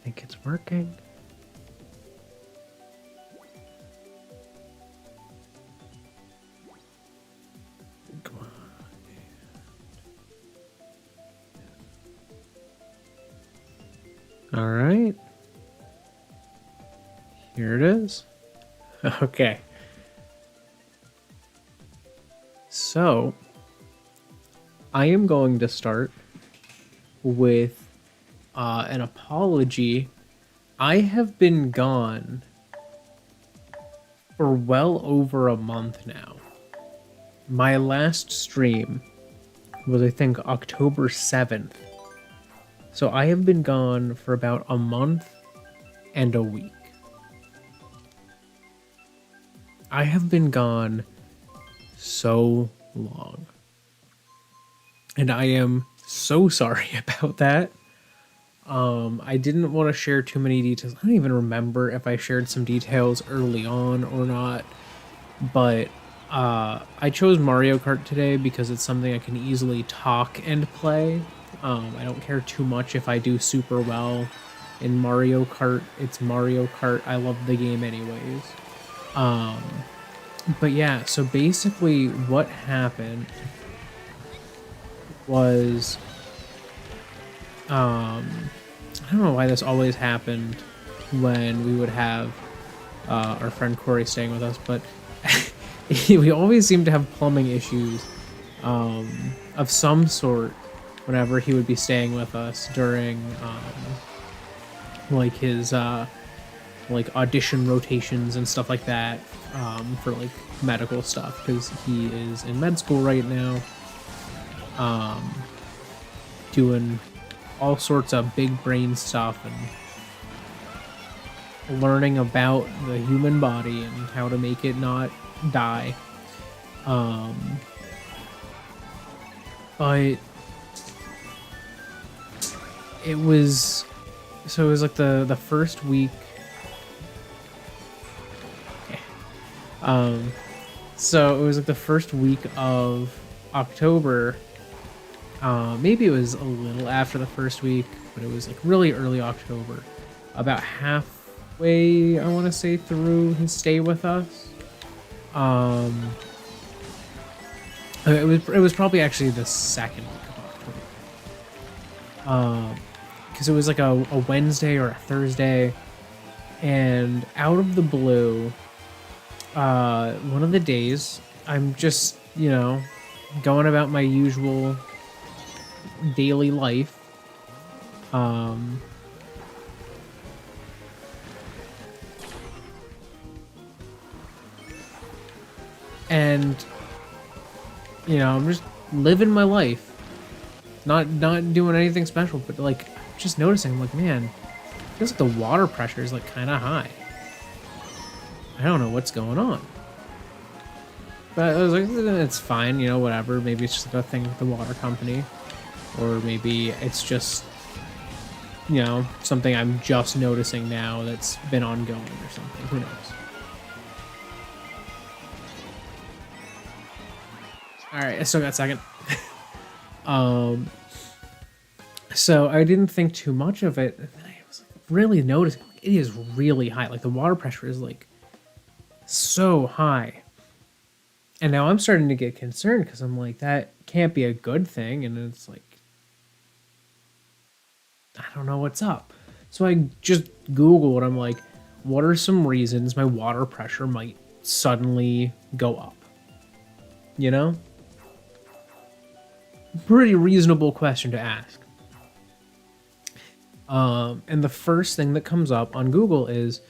think it's working. Come on. All right. Here it is. Okay. So, I am going to start with an apology. I have been gone for well over a month now. My last stream was, I think, October 7th. So I have been gone for about a month and a week. I have been gone so long. And I am so sorry about that. I didn't want to share too many details. I don't even remember if I shared some details early on or not. But I chose Mario Kart today because it's something I can easily talk and play. I don't care too much if I do super well in Mario Kart. It's Mario Kart. I love the game anyways. But yeah, so basically what happened was, I don't know why this always happened when we would have our friend Corey staying with us, but we always seem to have plumbing issues of some sort whenever he would be staying with us during like his like audition rotations and stuff like that, for like medical stuff, because he is in med school right now, doing all sorts of big brain stuff and learning about the human body and how to make it not die. But it was like the first week. Okay. So it was like the first week of October. Maybe it was a little after the first week, but it was like really early October. About halfway, I want to say, through his stay with us. It was probably actually the second week of October. Because it was like a Wednesday or a Thursday, and out of the blue, one of the days, I'm just, going about my usual daily life. And I'm just living my life, not doing anything special, but like just noticing, like, man, it feels like the water pressure is like kind of high. I don't know what's going on. But I was like, it's fine, whatever. Maybe it's just like a thing with the water company. Or maybe it's just, something I'm just noticing now that's been ongoing or something. Who knows? Alright, I still got a second. So I didn't think too much of it. And then I was like really noticing, like, it is really high. Like the water pressure is like so high. And now I'm starting to get concerned because I'm like, that can't be a good thing. And it's like, I don't know what's up. So I just Googled, I'm like, what are some reasons my water pressure might suddenly go up? Pretty reasonable question to ask. And the first thing that comes up on Google is,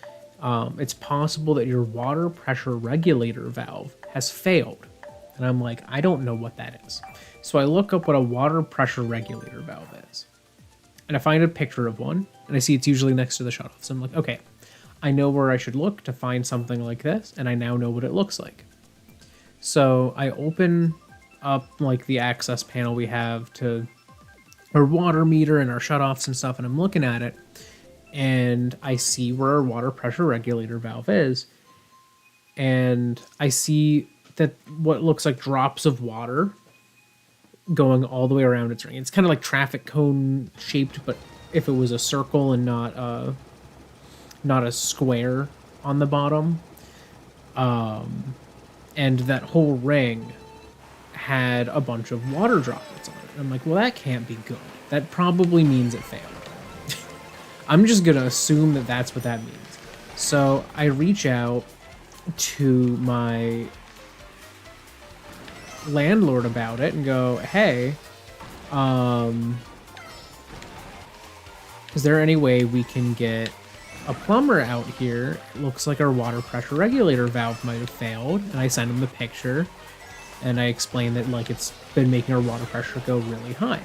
it's possible that your water pressure regulator valve has failed. And I'm like, I don't know what that is. So I look up what a water pressure regulator valve is. And I find a picture of one, and I see it's usually next to the shutoff. So I'm like, okay, I know where I should look to find something like this, and I now know what it looks like. So I open up like the access panel we have to our water meter and our shutoffs and stuff, and I'm looking at it, and I see where our water pressure regulator valve is, and I see that what looks like drops of water going all the way around its ring. It's kind of like traffic cone shaped, but if it was a circle and not a square on the bottom. And that whole ring had a bunch of water droplets on it. And I'm like, well, that can't be good. That probably means it failed. I'm just gonna assume that that's what that means. So I reach out to my landlord about it and go, hey, is there any way we can get a plumber out here? It looks like our water pressure regulator valve might have failed. And I send him the picture and I explain that like it's been making our water pressure go really high.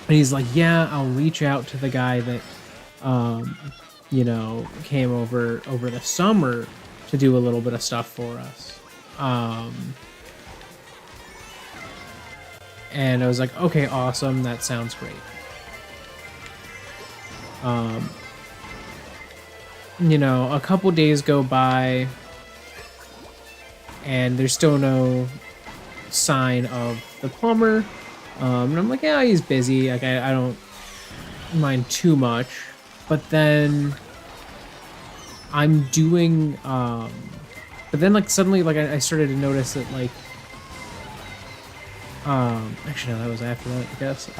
And he's like, yeah, I'll reach out to the guy that, you know, came over the summer to do a little bit of stuff for us. And I was like, okay, awesome. That sounds great. You know, a couple days go by and there's still no sign of the plumber. And I'm like, yeah, he's busy. Like, I don't mind too much. But then I'm doing, but then like suddenly like I started to notice that like, actually no, that was after that, I guess.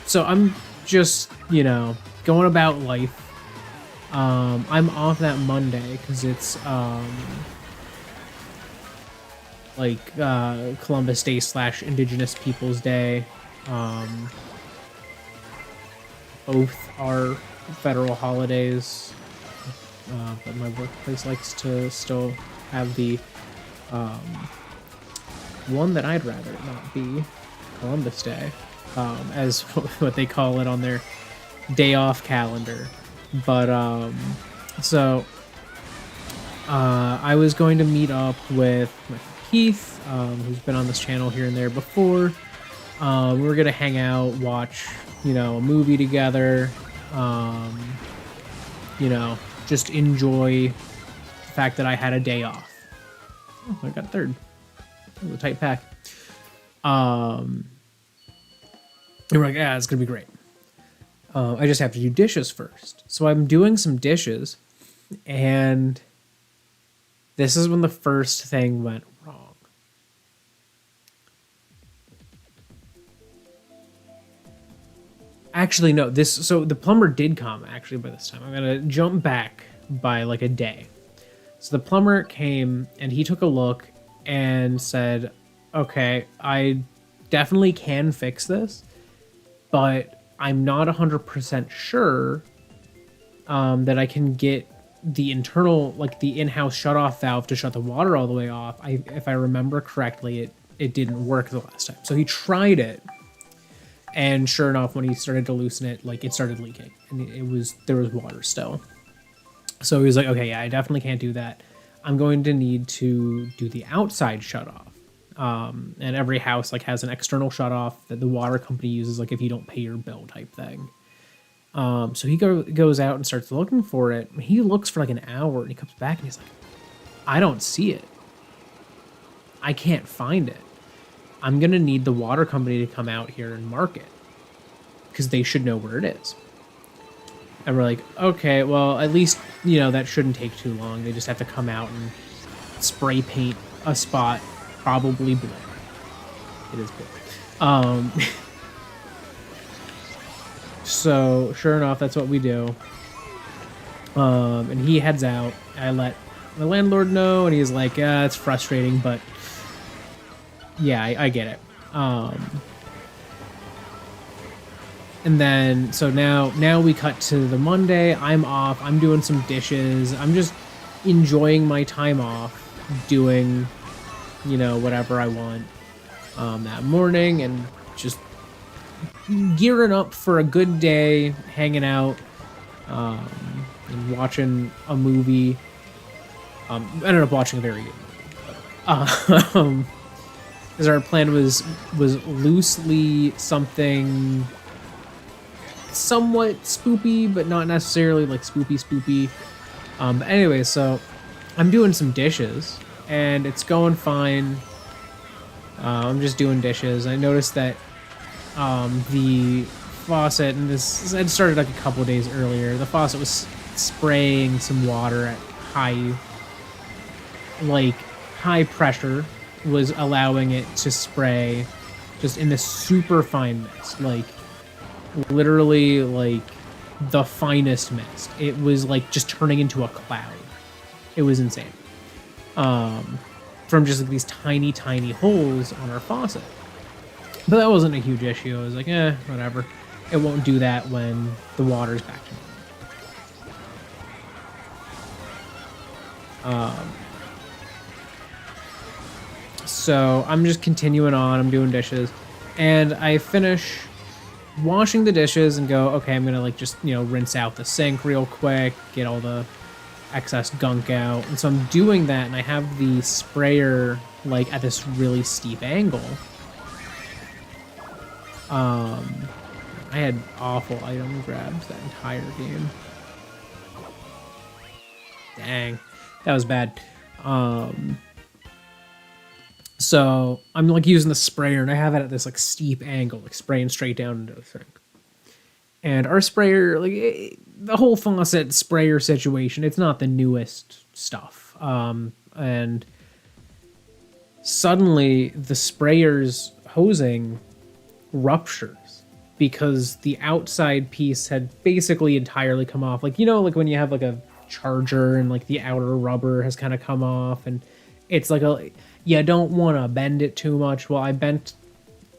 So I'm just, you know, going about life. I'm off that Monday because it's like Columbus Day / Indigenous Peoples Day. Both are federal holidays, but my workplace likes to still have the one that I'd rather not be, Columbus Day, as what they call it on their day off calendar. But so I was going to meet up with Keith, who's been on this channel here and there before. We were gonna hang out, watch, you know, a movie together, you know, just enjoy the fact that I had a day off. Oh, I got third. It was a tight pack. And we're like, yeah, it's gonna be great. I just have to do dishes first. So I'm doing some dishes, and this is when the first thing went wrong. Actually, no, so the plumber did come actually by this time. I'm gonna jump back by like a day. So the plumber came and he took a look and said, okay, I definitely can fix this, but I'm not 100% sure that I can get the internal, like the in-house shut-off valve to shut the water all the way off. If I remember correctly, it didn't work the last time. So he tried it, and sure enough, when he started to loosen it, like it started leaking, and there was water still. So he was like, okay, yeah, I definitely can't do that. I'm going to need to do the outside shut-off. And every house like has an external shutoff that the water company uses, like if you don't pay your bill type thing. So he goes out and starts looking for it. He looks for like an hour and he comes back and he's like, I don't see it. I can't find it. I'm going to need the water company to come out here and mark it because they should know where it is. And we're like, okay, well, at least, you know, that shouldn't take too long. They just have to come out and spray paint a spot. Probably blue. It is blue. So sure enough, that's what we do. And he heads out. I let the landlord know, and he's like, "Yeah, it's frustrating, but yeah, I get it." And then so now we cut to the Monday. I'm off. I'm doing some dishes. I'm just enjoying my time off, doing, you know, whatever I want that morning, and just gearing up for a good day, hanging out, and watching a movie. I ended up watching a very good movie, because our plan was loosely something somewhat spoopy, but not necessarily like spoopy. But anyway, so I'm doing some dishes, and it's going fine. I'm just doing dishes. I noticed that the faucet, and this had started like a couple days earlier. The faucet was spraying some water at high pressure, was allowing it to spray just in this super fine mist, like literally like the finest mist. It was like just turning into a cloud. It was insane. From just like these tiny, tiny holes on our faucet. But that wasn't a huge issue. I was like, whatever. It won't do that when the water's back to normal. So I'm just continuing on. I'm doing dishes. And I finish washing the dishes and go, okay, I'm going to like just, rinse out the sink real quick, get all the excess gunk out. And so I'm doing that, and I have the sprayer like at this really steep angle. I had awful item grabs that entire game. Dang, that was bad. So I'm like using the sprayer, and I have it at this like steep angle, like spraying straight down into the sink. And our sprayer, like the whole faucet sprayer situation, it's not the newest stuff. And suddenly the sprayer's hosing ruptures because the outside piece had basically entirely come off. Like, like when you have like a charger and like the outer rubber has kind of come off, and it's like you don't want to bend it too much. Well, I bent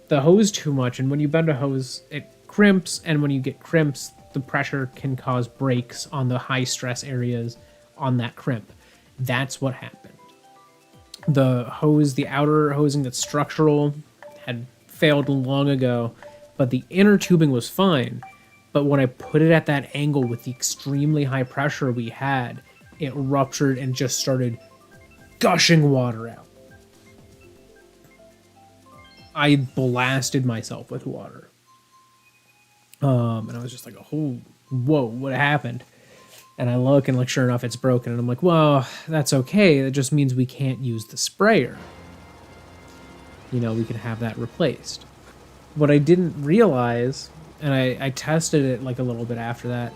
the hose too much, and when you bend a hose, it crimps, and when you get crimps, the pressure can cause breaks on the high stress areas on that crimp. That's what happened. The hose, the outer hosing that's structural, had failed long ago, but the inner tubing was fine. But when I put it at that angle with the extremely high pressure we had, it ruptured and just started gushing water out. I blasted myself with water. And I was just like, oh, whoa, what happened? And I look, and like, sure enough, it's broken. And I'm like, well, that's okay. That just means we can't use the sprayer. We can have that replaced. What I didn't realize, and I tested it like a little bit after that,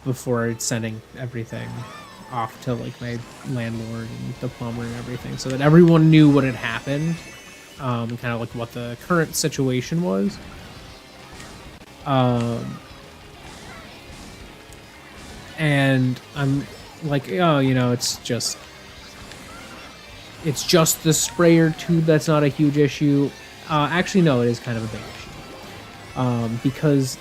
before sending everything off to like my landlord and the plumber and everything, so that everyone knew what had happened, and kind of like what the current situation was. And I'm like, oh, it's just the sprayer tube. That's not a huge issue. Actually, no, it is kind of a big issue. Because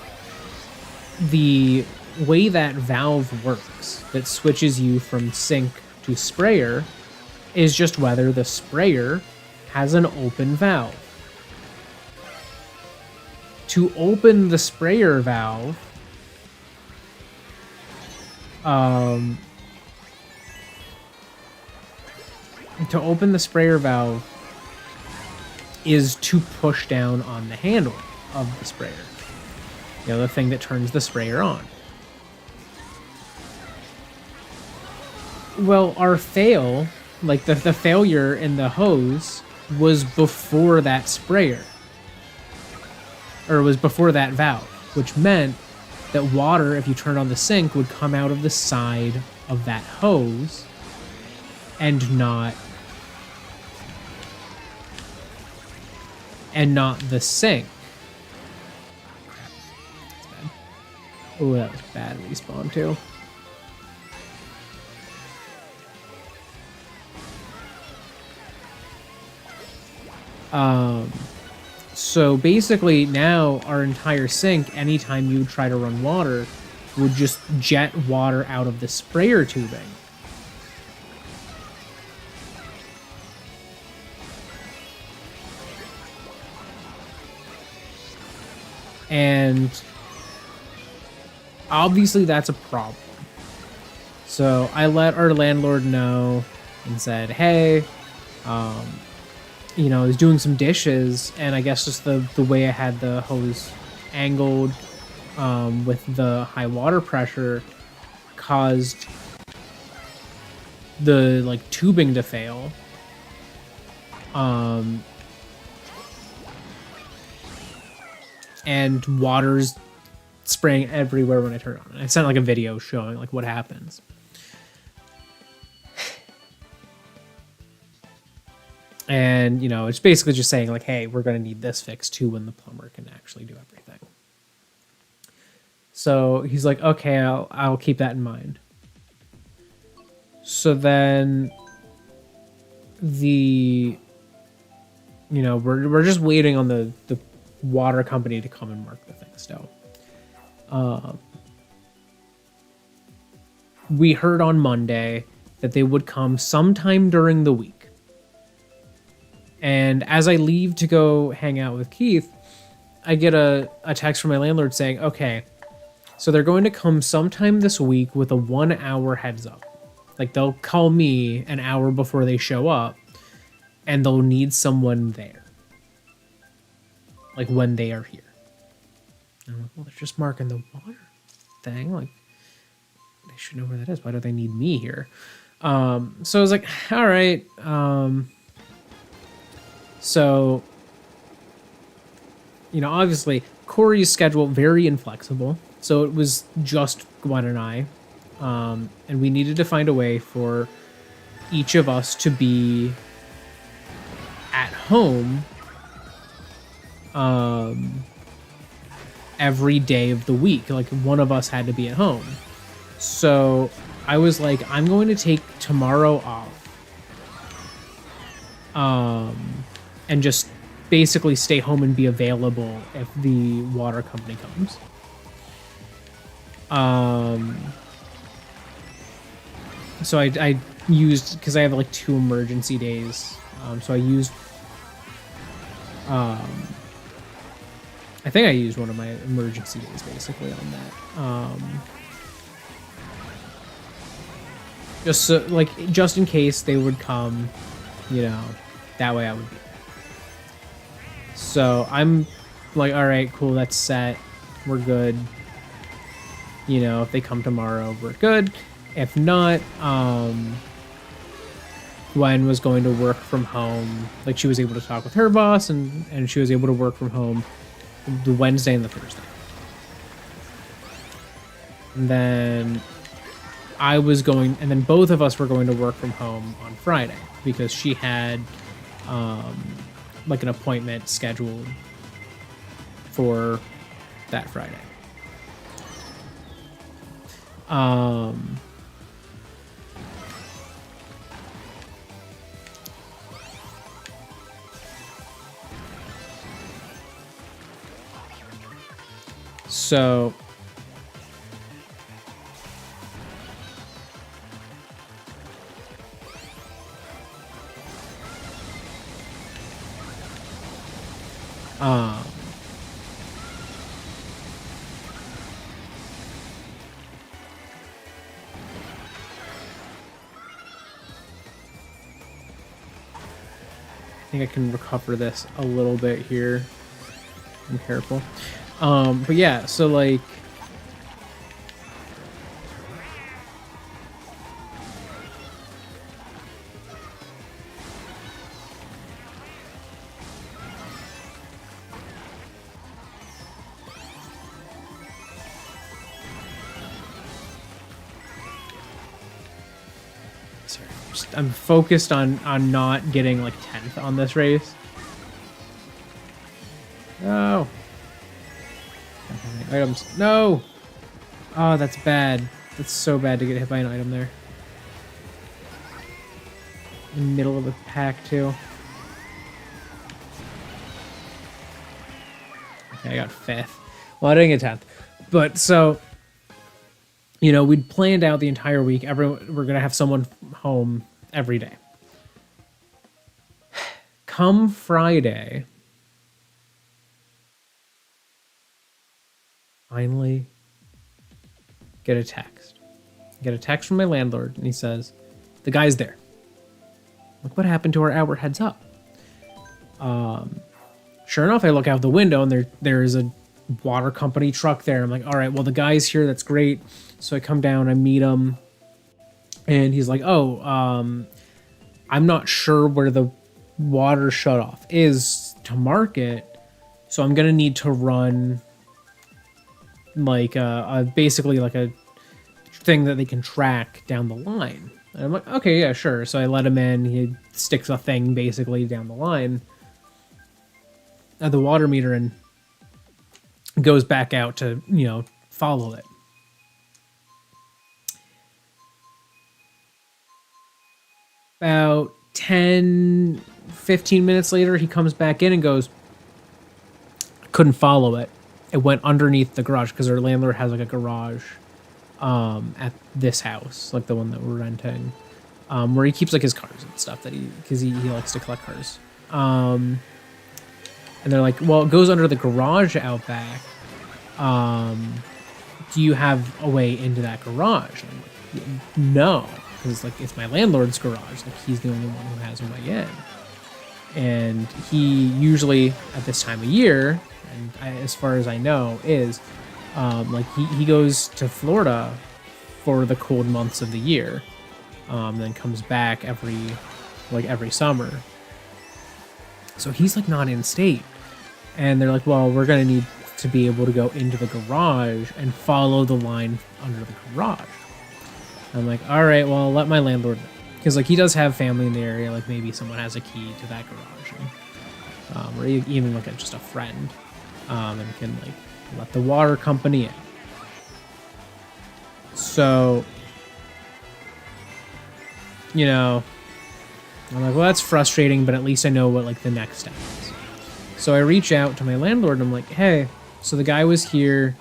the way that valve works, that switches you from sink to sprayer, is just whether the sprayer has an open valve. To open the sprayer valve, is to push down on the handle of the sprayer. The thing that turns the sprayer on. Well, our fail, like the failure in the hose, was before that sprayer. Or was before that valve, which meant that water, if you turned on the sink, would come out of the side of that hose and not the sink. That's bad. Oh, that was bad respawn too. So basically now our entire sink, anytime you try to run water, would just jet water out of the sprayer tubing. And obviously that's a problem. So I let our landlord know and said, hey, I was doing some dishes, and I guess just the way I had the hose angled with the high water pressure caused the like tubing to fail. and water's spraying everywhere when I turn it on. I sent like a video showing like what happens. And, you know, it's basically just saying like, hey, we're going to need this fixed too when the plumber can actually do everything. So he's like, okay, I'll keep that in mind. So then we're just waiting on the water company to come and mark the thing still. We heard on Monday that they would come sometime during the week. And as I leave to go hang out with Keith, I get a text from my landlord saying, okay, so they're going to come sometime this week with a 1 hour heads up. Like they'll call me an hour before they show up and they'll need someone there. Like when they are here. And I'm like, well, they're just marking the water thing. Like they should know where that is. Why do they need me here? So I was like, all right. So, you know, obviously Corey's schedule very inflexible. So it was just Gwen and I. And we needed to find a way for each of us to be at home every day of the week. Like one of us had to be at home. So I was like, I'm going to take tomorrow off. And just basically stay home and be available if the water company comes. So I used, because I have like 2 emergency days. So I used, I think I used one of my emergency days basically on that. Just so, like, just in case they would come, you know, that way I would be. So I'm like, all right, cool, that's set. We're good. You know, if they come tomorrow, we're good. If not, Gwen was going to work from home. Like she was able to talk with her boss and she was able to work from home the Wednesday and the Thursday. And then and then both of us were going to work from home on Friday because she had like an appointment scheduled for that Friday. So I think I can recover this a little bit here. I'm careful. But yeah, so like I'm focused on not getting like 10th on this race. No. Items. No. Oh, that's bad. That's so bad to get hit by an item there. In the middle of the pack too. Okay, I got 5th. Well, I didn't get 10th. But so, you know, we'd planned out the entire week. We're gonna have someone home every day. Come Friday, finally get a text. Get a text from my landlord, and he says, the guy's there. Like, what happened to our hour heads up? Sure enough, I look out the window, and there is a water company truck there. I'm like, all right, well, the guy's here. That's great. So I come down, I meet him, and he's like, oh, I'm not sure where the water shutoff is to mark it. So I'm gonna need to run like basically like a thing that they can track down the line. And I'm like, okay, yeah, sure. So I let him in. He sticks a thing basically down the line at the water meter and goes back out to, follow it. About 10, 15 minutes later, he comes back in and goes, couldn't follow it. It went underneath the garage because our landlord has like a garage at this house, like the one that we're renting, where he keeps like his cars and stuff because he likes to collect cars. And they're like, well, it goes under the garage out back. Do you have a way into that garage? And I'm like, no, because like it's my landlord's garage. Like he's the only one who has a way in. And he usually at this time of year, and as far as I know, is like he goes to Florida for the cold months of the year, then comes back every summer. So he's like not in state, and they're like, well, we're gonna need to be able to go into the garage and follow the line under the garage. I'm like, all right, well, I'll let my landlord know. Because like he does have family in the area, like maybe someone has a key to that garage, and, or even like just a friend, and can like let the water company in. So, I'm like, well, that's frustrating, but at least I know what like the next step is. So I reach out to my landlord and I'm like, hey, so the guy was here.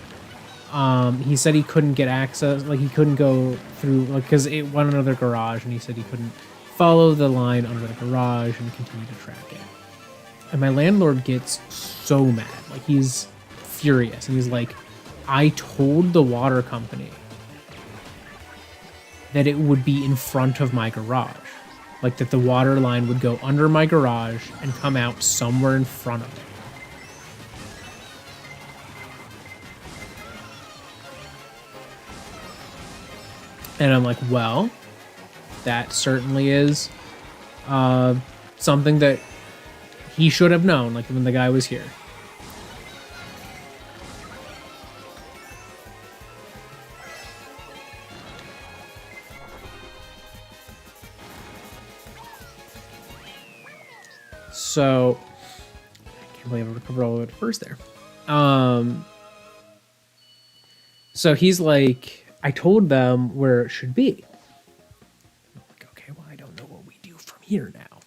He said he couldn't get access, like he couldn't go through, like, because it went under the garage, and he said he couldn't follow the line under the garage and continue to track it. And my landlord gets so mad, like he's furious, and he's like, I told the water company that it would be in front of my garage, like that the water line would go under my garage and come out somewhere in front of it. And I'm like, well, that certainly is something that he should have known, like when the guy was here. So, I can't believe I recovered all the way to first there. So he's like, I told them where it should be. I'm like, okay, well, I don't know what we do from here now.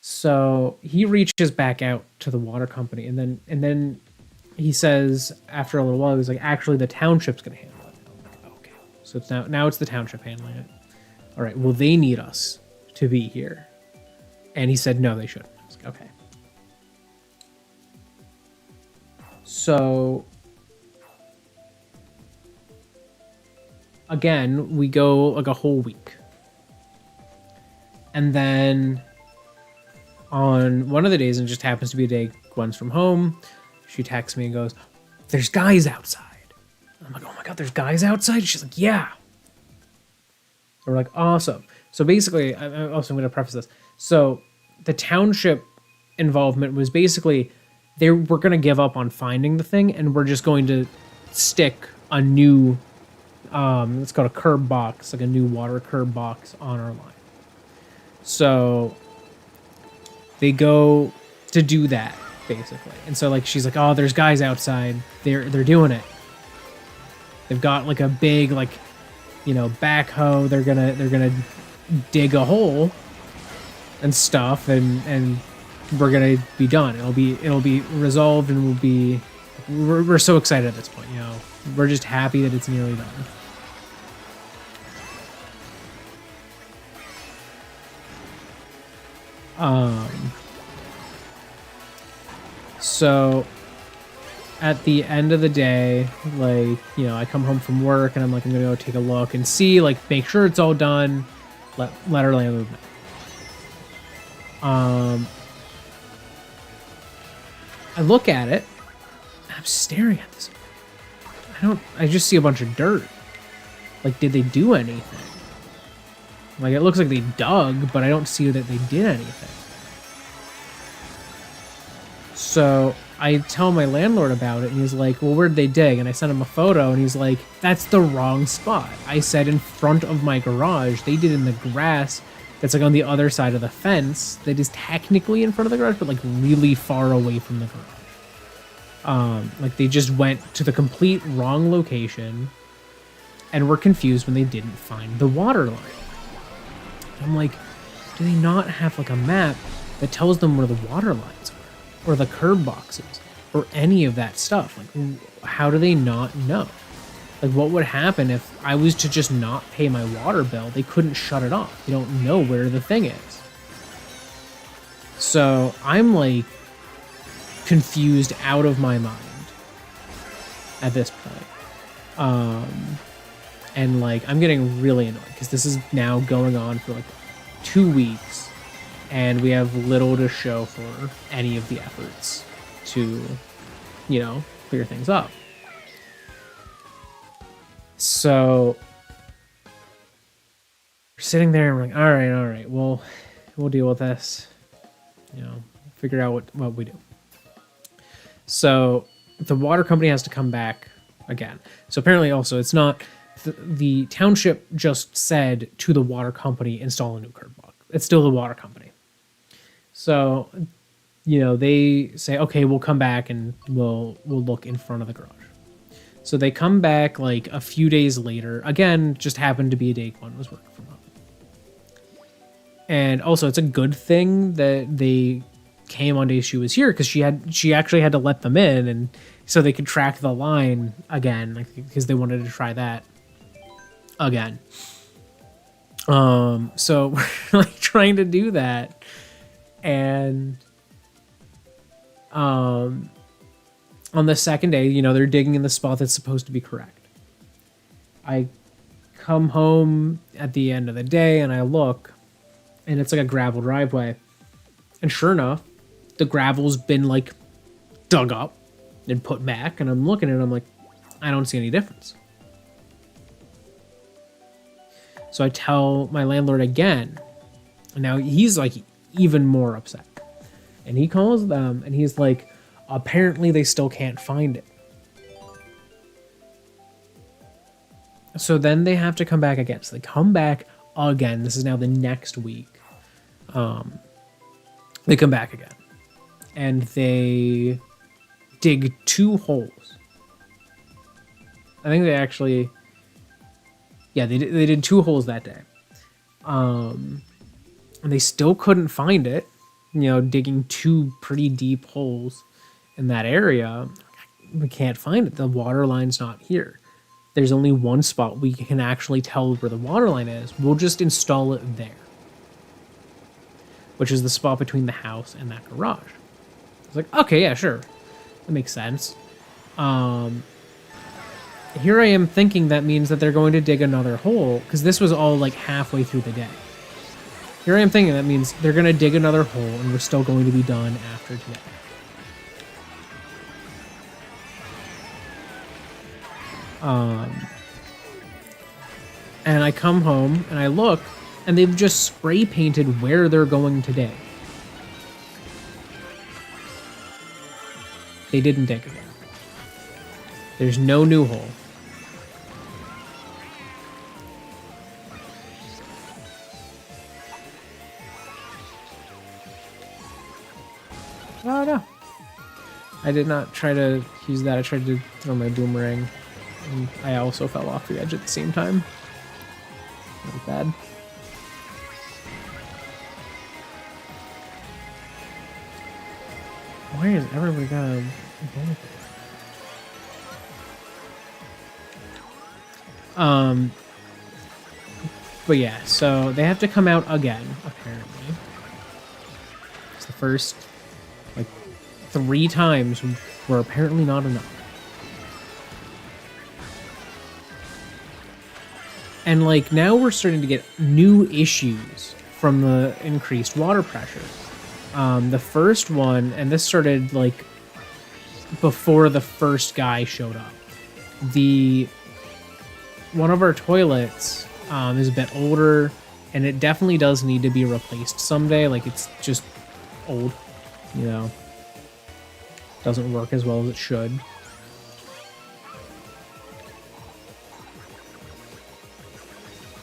So he reaches back out to the water company, and then he says after a little while, he's like, actually, the township's gonna handle it. I'm like, okay, so it's now it's the township handling it. All right, well, they need us to be here, and he said no, they shouldn't. I was like, okay. So again, we go like a whole week. And then on one of the days, and it just happens to be a day Gwen's from home, she texts me and goes, there's guys outside. I'm like, oh my God, there's guys outside? She's like, yeah. We're like, awesome. So basically, I'm going to preface this. So the township involvement was basically, we're going to give up on finding the thing, and we're just going to stick a new, it's called a curb box, like a new water curb box on our line. So they go to do that, basically. And so like she's like, oh, there's guys outside. They're doing it. They've got like a big like, backhoe. They're gonna dig a hole and stuff, and we're gonna be done. It'll be resolved, and we're so excited at this point. We're just happy that it's nearly done. So at the end of the day, like, I come home from work and I'm like, I'm gonna go take a look and see, like, make sure it's all done. Let our landlord know. I look at it and I'm staring at this. I just see a bunch of dirt. Like, did they do anything? Like, it looks like they dug, but I don't see that they did anything. So I tell my landlord about it, and he's like, well, where'd they dig? And I sent him a photo, and he's like, that's the wrong spot. I said in front of my garage. They did in the grass that's like on the other side of the fence that is technically in front of the garage, but like really far away from the garage. Like they just went to the complete wrong location and were confused when they didn't find the water line. I'm like, do they not have like a map that tells them where the water lines are, or the curb boxes, or any of that stuff? Like, how do they not know? Like, what would happen if I was to just not pay my water bill? They couldn't shut it off. They don't know where the thing is. So I'm like confused out of my mind at this point. And like, I'm getting really annoyed because this is now going on for like 2 weeks and we have little to show for any of the efforts to, you know, clear things up. So we're sitting there and we're like, all right, well, we'll deal with this, you know, figure out what we do. So the water company has to come back again. So apparently also it's not, the township just said to the water company, install a new curb box. It's still the water company. So, you know, they say, okay, we'll come back and we'll look in front of the garage. So they come back like a few days later. Again, just happened to be a day one was working from home. And also it's a good thing that they came on days she was here, because she actually had to let them in, and so they could track the line again, like, because they wanted to try that again. So we're like trying to do that, and on the second day, you know, they're digging in the spot that's supposed to be correct. I come home at the end of the day and I look, and it's like a gravel driveway, and sure enough, the gravel's been like dug up and put back, and I'm looking at it, I'm like, I don't see any difference. So I tell my landlord again, and now he's like even more upset. And he calls them and he's like, apparently they still can't find it. So then they have to come back again. So they come back again. This is now the next week. They come back again. And they dig 2 holes. I think they actually... Yeah, they did 2 holes that day. And they still couldn't find it. You know, digging 2 pretty deep holes in that area. We can't find it. The water line's not here. There's only one spot we can actually tell where the water line is. We'll just install it there. Which is the spot between the house and that garage. I was like, okay, yeah, sure. That makes sense. Here I am thinking that means that they're going to dig another hole, because this was all like halfway through the day. Here I am thinking that means they're going to dig another hole and we're still going to be done after today. And I come home and I look, and they've just spray painted where they're going to dig. They didn't dig again. There's no new hole. Oh no. I did not try to use that. I tried to throw my boomerang, and I also fell off the edge at the same time. That was bad. Why is everybody got a but yeah, so they have to come out again, apparently. It's the first, like, 3 times were apparently not enough. And, like, now we're starting to get new issues from the increased water pressure. The first one, and this started, like, before the first guy showed up. One of our toilets is a bit older, and it definitely does need to be replaced someday. Like, it's just old, you know. doesn't work as well as it should.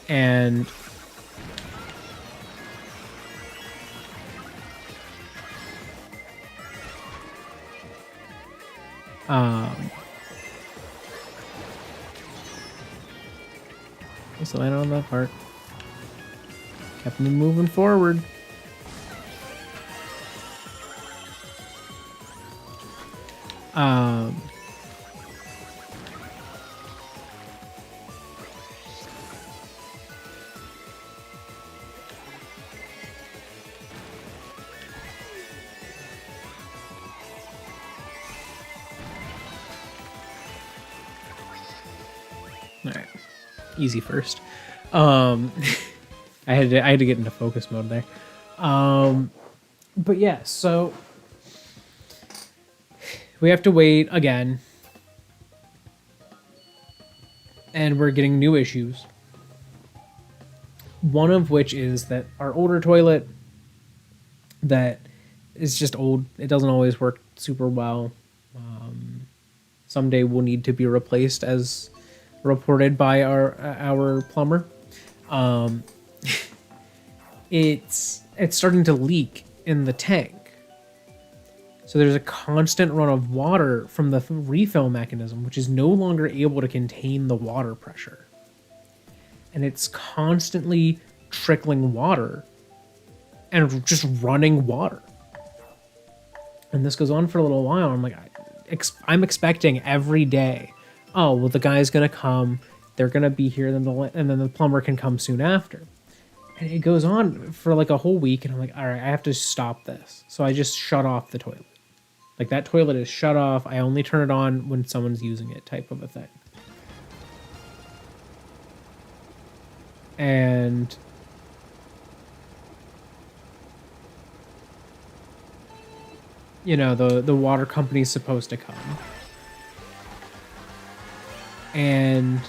And just land on that part. Kept me moving forward. All right, easy first. I had to get into focus mode there. But yeah, so we have to wait again, and we're getting new issues. One of which is that our older toilet that is just old. It doesn't always work super well. Someday will need to be replaced, as reported by our plumber. It's starting to leak in the tank. So there's a constant run of water from the refill mechanism, which is no longer able to contain the water pressure. And it's constantly trickling water and just running water. And this goes on for a little while. I'm like, I'm expecting every day, oh, well, the guy's going to come, they're going to be here, and then the plumber can come soon after. And it goes on for like a whole week, and I'm like, all right, I have to stop this. So I just shut off the toilet. Like, that toilet is shut off. I only turn it on when someone's using it, type of a thing. And you know, the water company's supposed to come. And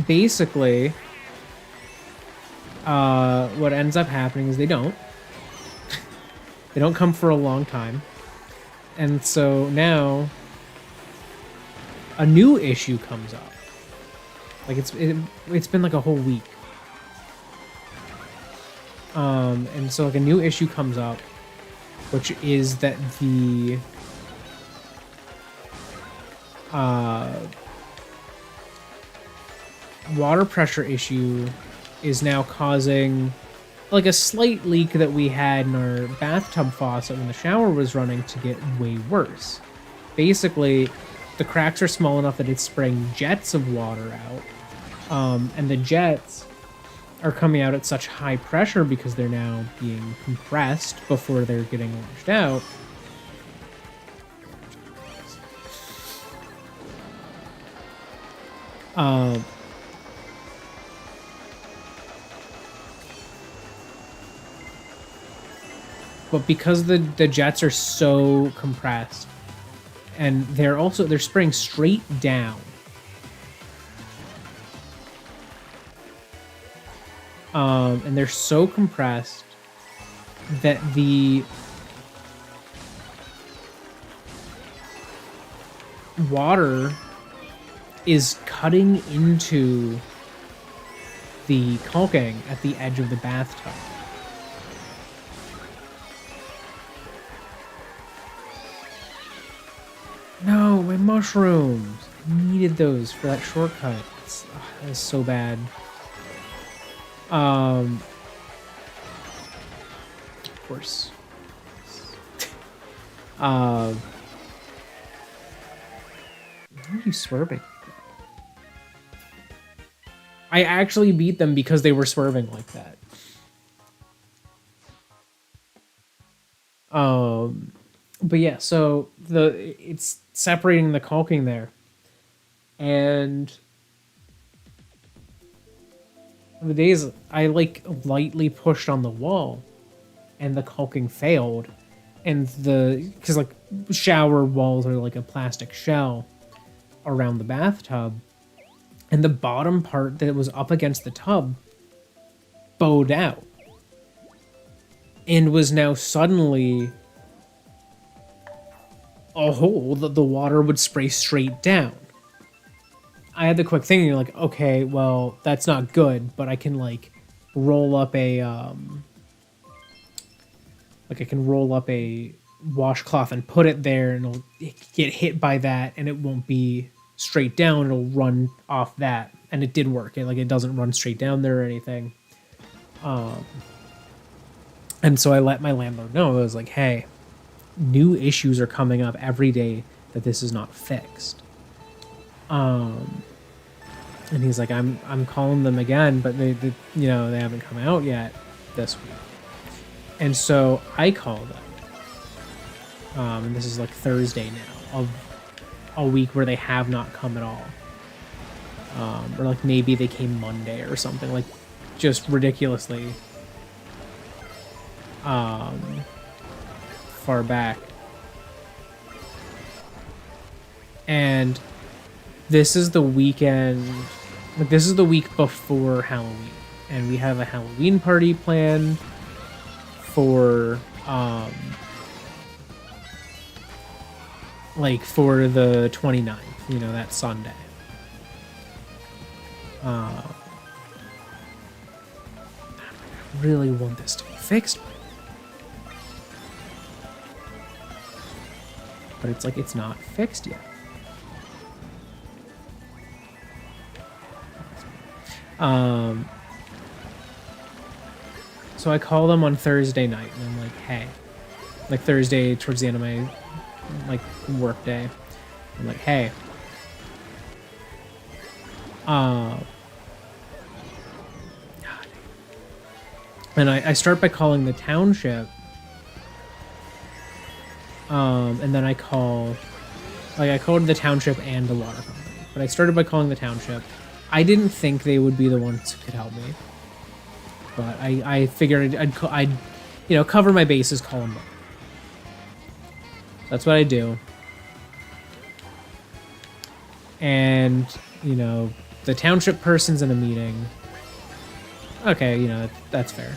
basically, what ends up happening is they don't. They don't come for a long time. And so now a new issue comes up. Like, it's been like a whole week. And so like a new issue comes up, which is that the water pressure issue is now causing like a slight leak that we had in our bathtub faucet when the shower was running to get way worse. Basically, the cracks are small enough that it's spraying jets of water out, and the jets are coming out at such high pressure because they're now being compressed before they're getting launched out. But because the jets are so compressed, and they're spraying straight down. And they're so compressed that the water is cutting into the caulking at the edge of the bathtub. No, my mushrooms. I needed those for that shortcut. That was so bad. Of course. Why are you swerving? I actually beat them because they were swerving like that. But yeah, so it's separating the caulking there, and the days I like lightly pushed on the wall, and the caulking failed, and because like shower walls are like a plastic shell around the bathtub, and the bottom part that was up against the tub bowed out, and was now suddenly a hole that the water would spray straight down. I had the quick thing, and you're like, okay, well, that's not good, but I can like roll up a like I can roll up a washcloth and put it there, and it'll get hit by that, and it won't be straight down. It'll run off that, and it did work. It doesn't run straight down there or anything. And so I let my landlord know. I was like, hey, new issues are coming up every day that this is not fixed. And he's like, I'm calling them again, but they they haven't come out yet this week. And so I call them. And this is like Thursday now of a week where they have not come at all. Or like maybe they came Monday or something, like just ridiculously far back. And this is the weekend, like this is the week before Halloween, and we have a Halloween party planned for like for the 29th, that Sunday. I really want this to be fixed, but it's like it's not fixed yet. So I call them on Thursday night, and I'm like, hey, like Thursday towards the end of my like work day, I'm like, hey, and I start by calling the township, and then I called the township and the water company, but I started by calling the township. I didn't think they would be the ones who could help me, but I figured I'd cover my bases, call them both. That's what I do. And, the township person's in a meeting. Okay, that's fair.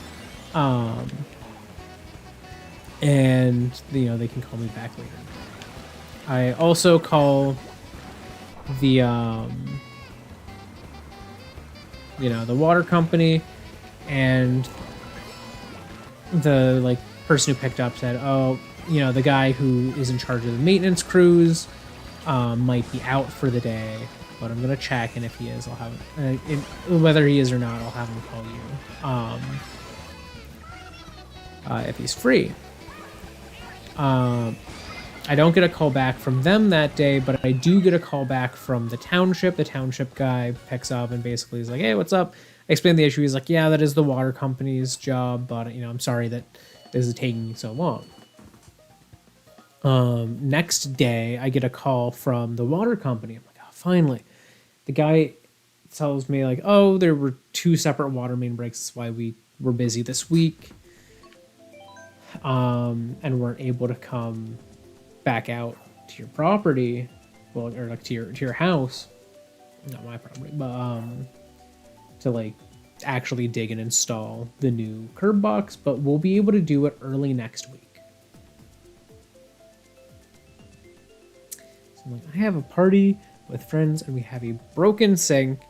And, they can call me back later. I also call the, the water company, and the, like, person who picked up said, oh, the guy who is in charge of the maintenance crews might be out for the day, but I'm gonna check, and if he is, I'll have whether he is or not, I'll have him call you if he's free. I don't get a call back from them that day, but I do get a call back from the township. The township guy picks up and basically is like, hey, what's up? I explain the issue. He's like, yeah, that is the water company's job, but I'm sorry that this is taking so long. Next day, I get a call from the water company. I'm like, oh, finally. The guy tells me, like, oh, there were 2 separate water main breaks. That's why we were busy this week. And weren't able to come back out to your property. Well, or like to your house. Not my property, but, to like actually dig and install the new curb box, but we'll be able to do it early next week. I'm like, I have a party with friends, and we have a broken sink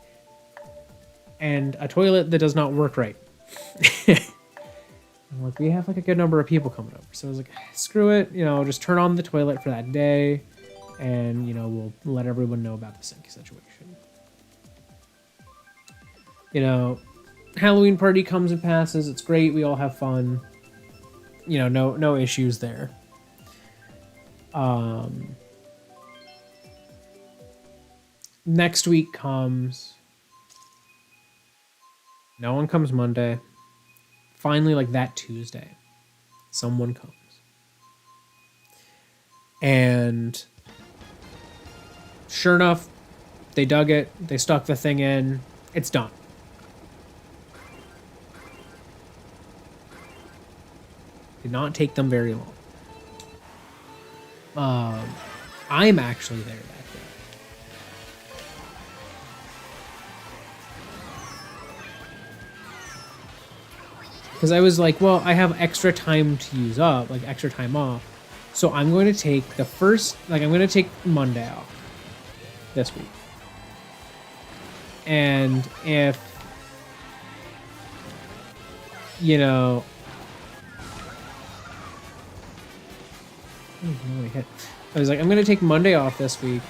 and a toilet that does not work right. I'm like, we have like a good number of people coming over. So I was like, screw it, just turn on the toilet for that day, and, we'll let everyone know about the sink situation. Halloween party comes and passes. It's great. We all have fun. No issues there. Next week comes. No one comes Monday. Finally, like that Tuesday, someone comes. And sure enough, they dug it. They stuck the thing in. It's done. Did not take them very long. I'm actually there that day. Because I was like, well, I have extra time to use up, like extra time off. So I'm going to take the first, like I'm going to take Monday off this week. And if, you know, I was like, I'm going to take Monday off this week.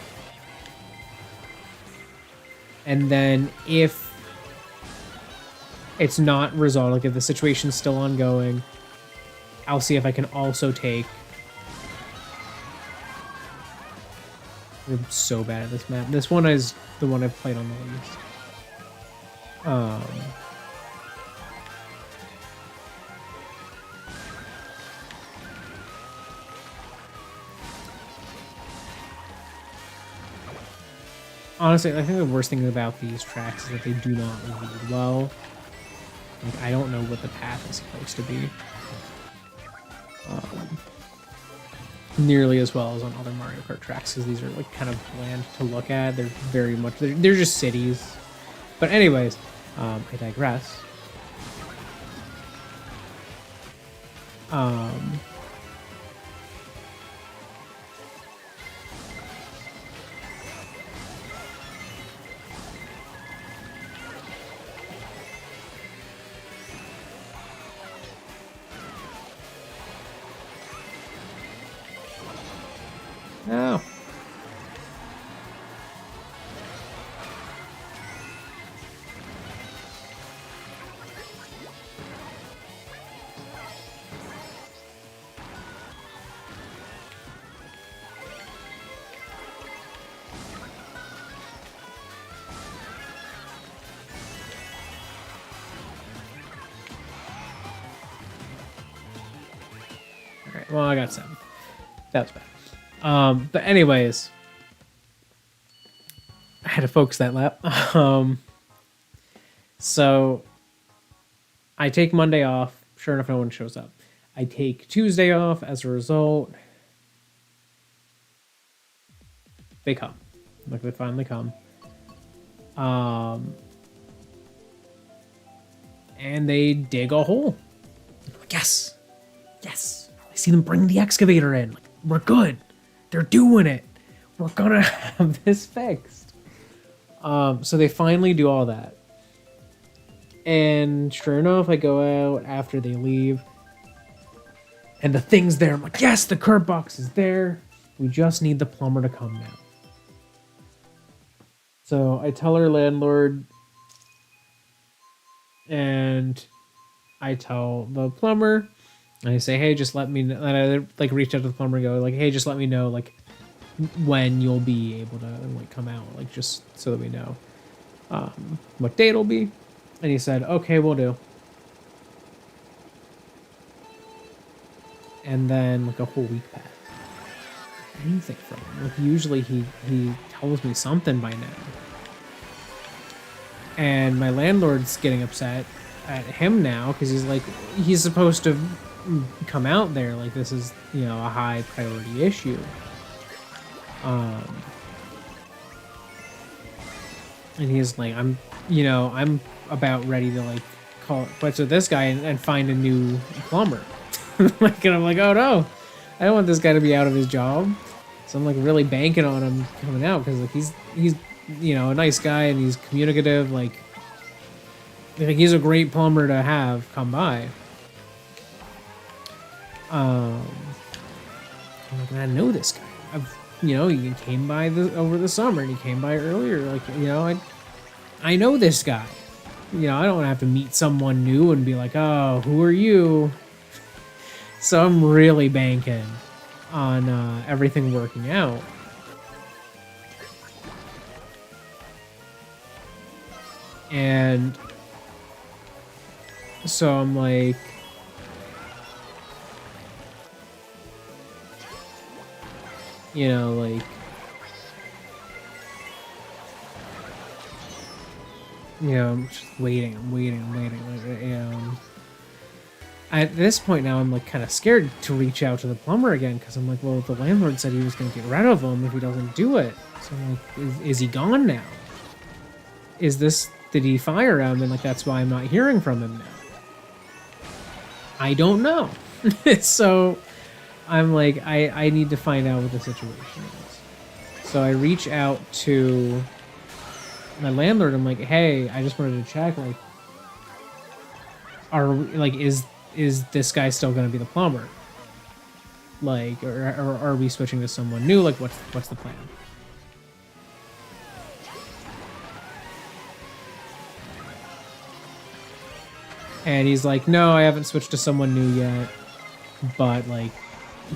And then if it's not resolved, like if the situation's still ongoing, I'll see if I can also take... I'm so bad at this map. This one is the one I've played on the least. Honestly, I think the worst thing about these tracks is that they do not read well. Like, I don't know what the path is supposed to be. Nearly as well as on other Mario Kart tracks, because these are like kind of bland to look at. They're very much, they're just cities. But anyways, I digress. No. Alright, well, I got 7. That was bad. But anyways, I had to focus that lap. So I take Monday off. Sure enough, no one shows up. I take Tuesday off. As a result, they come. Like, they finally come. And they dig a hole. Like, yes, yes. I see them bring the excavator in. Like, we're good. They're doing it. We're gonna have this fixed. So they finally do all that. And sure enough, I go out after they leave. And the thing's there. I'm like, yes, the Kart box is there. We just need the plumber to come now. So I tell our landlord. And I tell the plumber. And I say, hey, just let me know. And I like reach out to the plumber and go, like, hey, just let me know, like, when you'll be able to like come out, like, just so that we know what date it'll be. And he said, okay, we'll do. And then like a whole week passed. Anything from him. Like, usually he tells me something by now. And my landlord's getting upset at him now because he's like, he's supposed to come out there, like, this is, you know, a high priority issue. And he's like, I'm about ready to like call it quits with this guy and find a new plumber. Like, and I'm like, oh no, I don't want this guy to be out of his job. So I'm like really banking on him coming out because like he's you know, a nice guy and he's communicative. Like he's a great plumber to have come by. I'm like, I know this guy. You know, he came by over the summer and he came by earlier. Like, you know, I know this guy. You know, I don't have to meet someone new and be like, oh, who are you? So I'm really banking on everything working out. And so I'm like, you know, like, you know, I'm just waiting, I'm waiting. Like, you know, at this point now, I'm like kind of scared to reach out to the plumber again because I'm like, well, the landlord said he was going to get rid of him if he doesn't do it. So I'm like, is he gone now? Did he fire him? And like, that's why I'm not hearing from him now. I don't know. So I'm like, I need to find out what the situation is. So I reach out to my landlord. I'm like, hey, I just wanted to check, like, is this guy still gonna be the plumber? Like, or are we switching to someone new? Like, what's the plan? And he's like, no, I haven't switched to someone new yet, but like,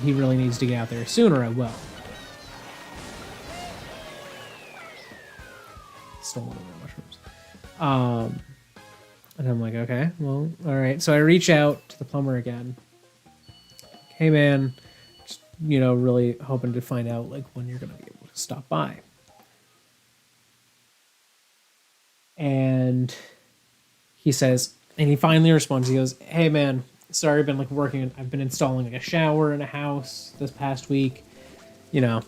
he really needs to get out there sooner. I will. Stole one of my mushrooms. And I'm like, okay, well, all right. So I reach out to the plumber again. Hey, man, just, really hoping to find out like when you're gonna be able to stop by. And he says, and he finally responds. He goes, hey, man, sorry, I've been like working. I've been installing like a shower in a house this past week. It's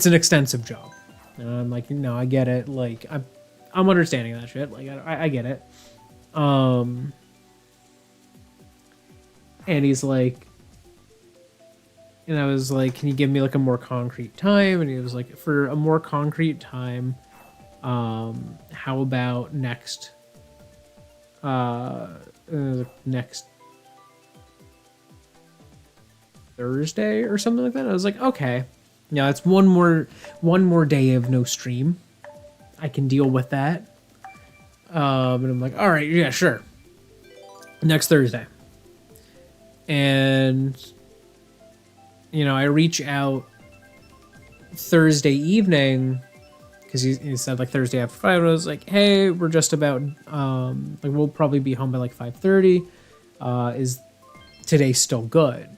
an extensive job. And I'm like, no, I get it. Like, I'm understanding that shit. Like, I get it. And he's like, and I was like, can you give me like a more concrete time? And he was like, for a more concrete time, how about next Thursday or something like that? I was like, okay. Yeah, it's one more day of no stream. I can deal with that. And I'm like, all right, yeah, sure. Next Thursday. And, I reach out Thursday evening because he said like Thursday after 5. I was like, hey, we're just about, we'll probably be home by like 5:30. Is today still good?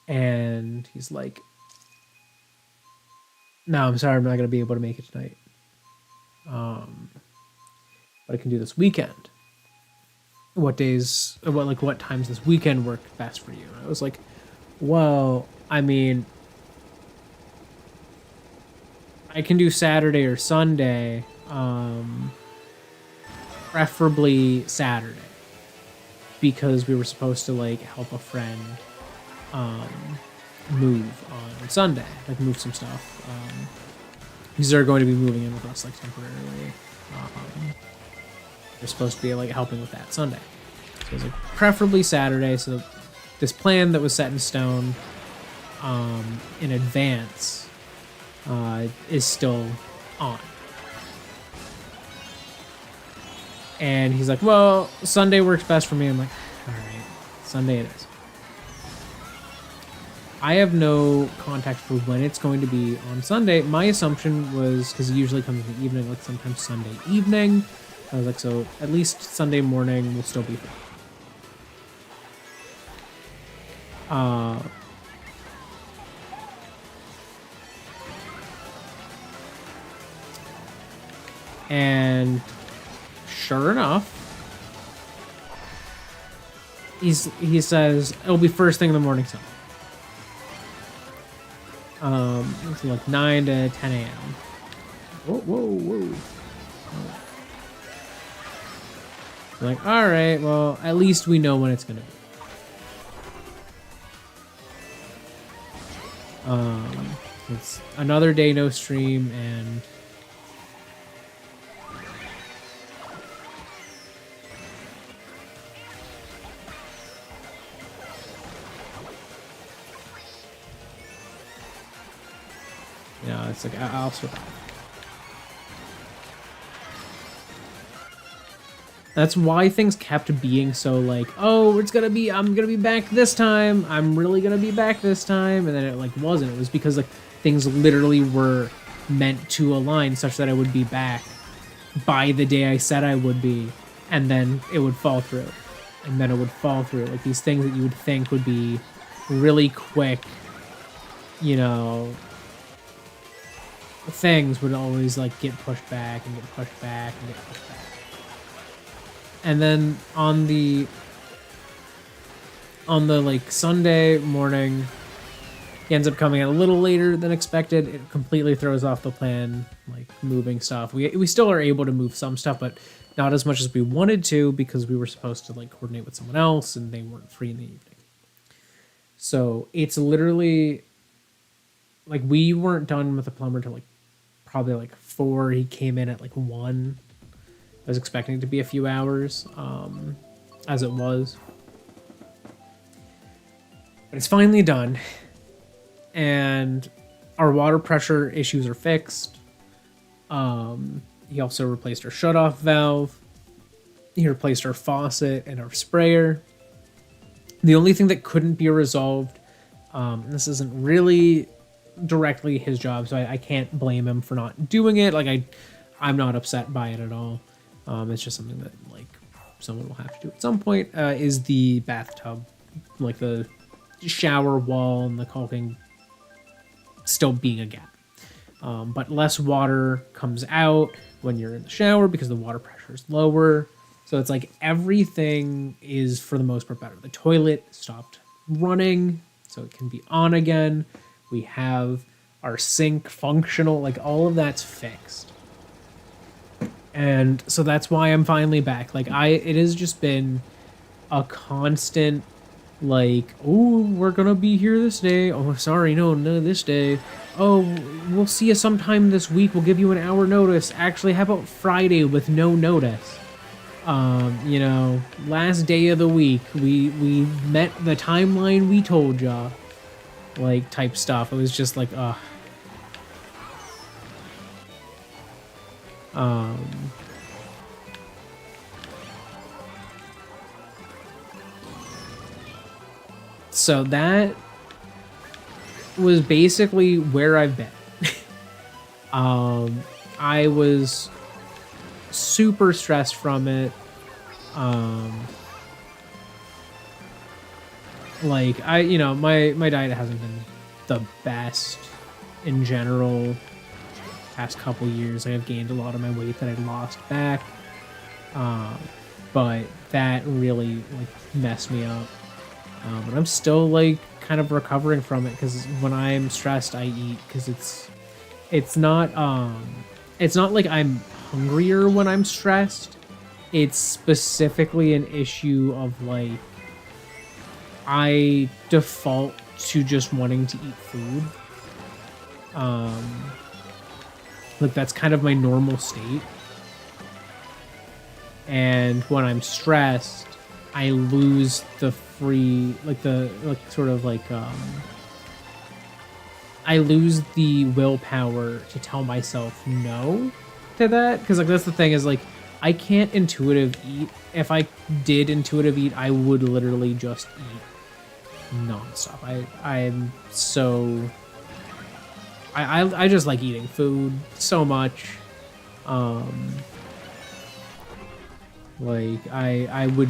And he's like, no, I'm sorry, I'm not going to be able to make it tonight. But I can do this weekend. What times this weekend work best for you? And I was like, well, I mean, I can do Saturday or Sunday, preferably Saturday, because we were supposed to like help a friend move on Sunday, like move some stuff. Because they're going to be moving in with us like temporarily. They're supposed to be like helping with that Sunday. So it was like preferably Saturday. So this plan that was set in stone in advance is still on. And he's like, well, Sunday works best for me. I'm like, all right, Sunday it is. I have no contact for when it's going to be on Sunday. My assumption was, because it usually comes in the evening, like sometimes Sunday evening. I was like, so at least Sunday morning will still be free. And sure enough, he says it'll be first thing in the morning Sunday. It's like 9 to 10 a.m. Whoa. Like, all right, well, at least we know when it's gonna be. It's another day no stream, and it's like I'll survive. That's why things kept being so like, oh, I'm gonna be back this time. I'm really gonna be back this time. And then it like wasn't. It was because like things literally were meant to align such that I would be back by the day I said I would be. And then it would fall through. And then it would fall through. Like these things that you would think would be really quick, things would always like get pushed back and get pushed back and get pushed back. And then on the like Sunday morning, he ends up coming out a little later than expected. It completely throws off the plan, like moving stuff. We still are able to move some stuff, but not as much as we wanted to because we were supposed to like coordinate with someone else and they weren't free in the evening. So it's literally like we weren't done with the plumber till like probably like 4. He came in at like 1. I was expecting it to be a few hours, as it was. But it's finally done. And our water pressure issues are fixed. He also replaced our shutoff valve. He replaced our faucet and our sprayer. The only thing that couldn't be resolved, this isn't really directly his job, so I can't blame him for not doing it. Like I'm not upset by it at all. It's just something that like someone will have to do at some point. Is the bathtub, like the shower wall and the caulking, still being a gap. But less water comes out when you're in the shower because the water pressure is lower. So it's like everything is for the most part better. The toilet stopped running, so it can be on again. We have our sink functional, like all of that's fixed. And so that's why I'm finally back. Like it has just been a constant like, oh, we're gonna be here this day. Oh, sorry, no, this day. Oh, we'll see you sometime this week. We'll give you an hour notice. Actually, how about Friday with no notice? You know, last day of the week, we met the timeline we told ya, like type stuff. It was just like, so that was basically where I've been. I was super stressed from it. Like my diet hasn't been the best in general. Past couple years, I have gained a lot of my weight that I lost back. But that really like messed me up. But I'm still like kind of recovering from it because when I'm stressed, I eat because it's not like I'm hungrier when I'm stressed. It's specifically an issue of like I default to just wanting to eat food. Like that's kind of my normal state. And when I'm stressed, I lose the free I lose the willpower to tell myself no to that, because like that's the thing is like I can't intuitive eat. If I did intuitive eat, I would literally just eat nonstop. I just like eating food so much. Like I would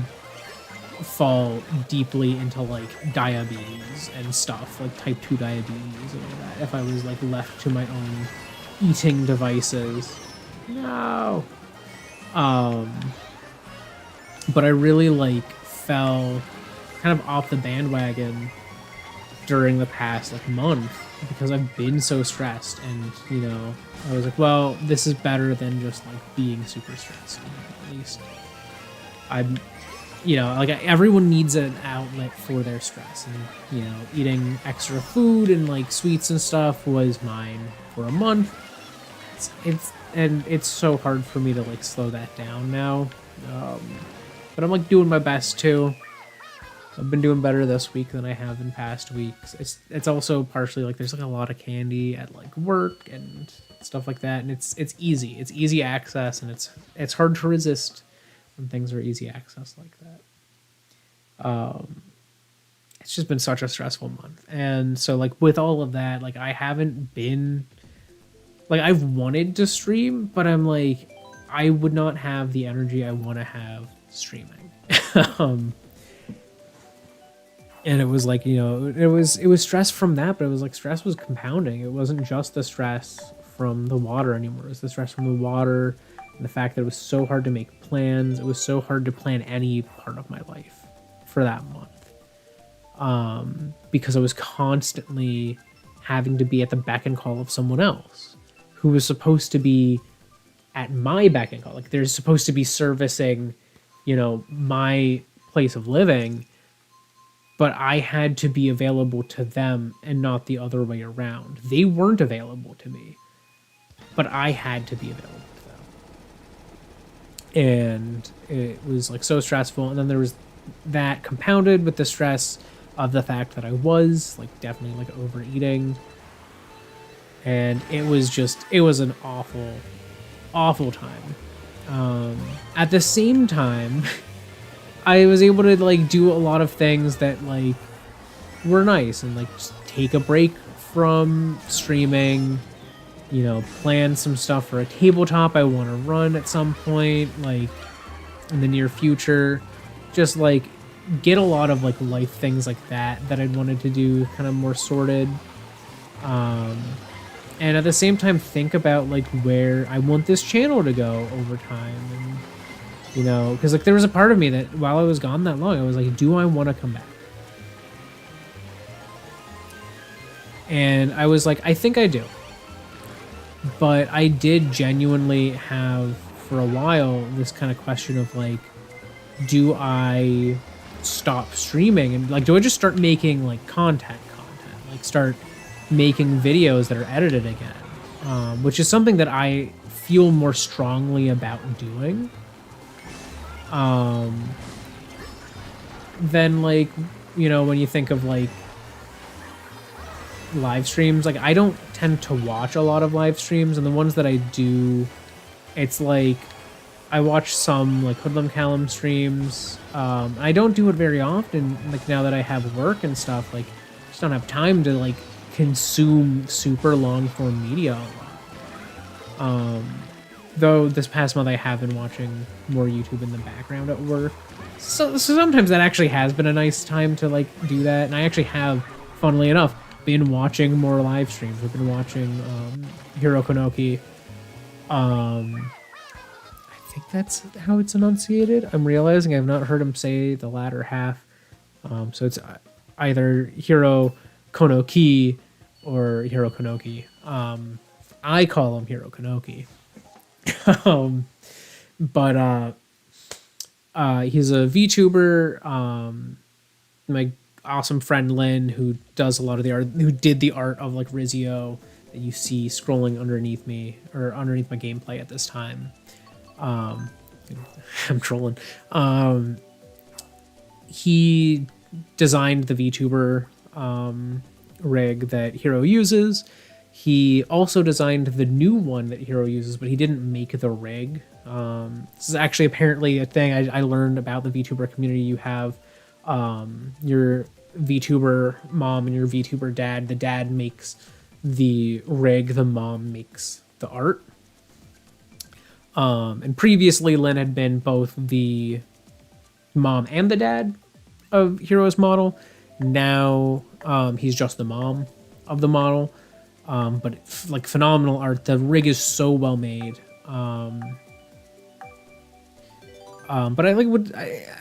fall deeply into like diabetes and stuff, like type 2 diabetes and all that, if I was like left to my own eating devices. No. But I really like fell kind of off the bandwagon during the past like month because I've been so stressed, and you know, I was like, well, this is better than just like being super stressed. At least I'm, you know, like everyone needs an outlet for their stress, and you know, eating extra food and like sweets and stuff was mine for a month. It's so hard for me to like slow that down now, but I'm like doing my best too. I've been doing better this week than I have in past weeks. It's also partially like there's like a lot of candy at like work and stuff like that, and it's easy access, and it's hard to resist when things are easy access like that. It's just been such a stressful month, and so like with all of that, like I haven't been like I've wanted to stream, but I'm like I would not have the energy I want to have streaming. And it was like, you know, it was stress from that, but it was like stress was compounding. It wasn't just the stress from the water anymore. It was the stress from the water and the fact that it was so hard to make plans. It was so hard to plan any part of my life for that month. Because I was constantly having to be at the beck and call of someone else who was supposed to be at my beck and call. Like they're supposed to be servicing, you know, my place of living. but I had to be available to them and not the other way around. They weren't available to me, but I had to be available to them. And it was like so stressful. And then there was that compounded with the stress of the fact that I was like definitely like overeating. And it was an awful time. At the same time, I was able to like do a lot of things that like were nice, and like just take a break from streaming, you know, plan some stuff for a tabletop I want to run at some point, like in the near future, just like get a lot of like life things like that I'd wanted to do kind of more sorted. And at the same time think about like where I want this channel to go over time. And you know, because like there was a part of me that while I was gone that long, I was like, do I want to come back? And I was like, I think I do. But I did genuinely have for a while this kind of question of like, do I stop streaming and like, do I just start making like content, like start making videos that are edited again, which is something that I feel more strongly about doing. Then like, you know, when you think of like live streams, like I don't tend to watch a lot of live streams, and the ones that I do, it's like I watch some like Hoodlum Callum streams. I don't do it very often, like now that I have work and stuff, like I just don't have time to like consume super long form media a lot. Though this past month I have been watching more YouTube in the background at work. So sometimes that actually has been a nice time to like do that. And I actually have, funnily enough, been watching more live streams. We've been watching Hiro Konoki. I think that's how it's enunciated. I'm realizing I've not heard him say the latter half. So it's either Hiro Konoki or Hiro Konoki. I call him Hiro Konoki. But he's a VTuber. My awesome friend Lynn, who does a lot of the art, who did the art of like Rizio that you see scrolling underneath me or underneath my gameplay at this time. I'm trolling. He designed the VTuber rig that Hiro uses. He also designed the new one that Hiro uses, but he didn't make the rig. This is actually apparently a thing I learned about the VTuber community. You have your VTuber mom and your VTuber dad. The dad makes the rig, the mom makes the art. And previously Lynn had been both the mom and the dad of Hiro's model. Now he's just the mom of the model. But like phenomenal art. The rig is so well made. But I like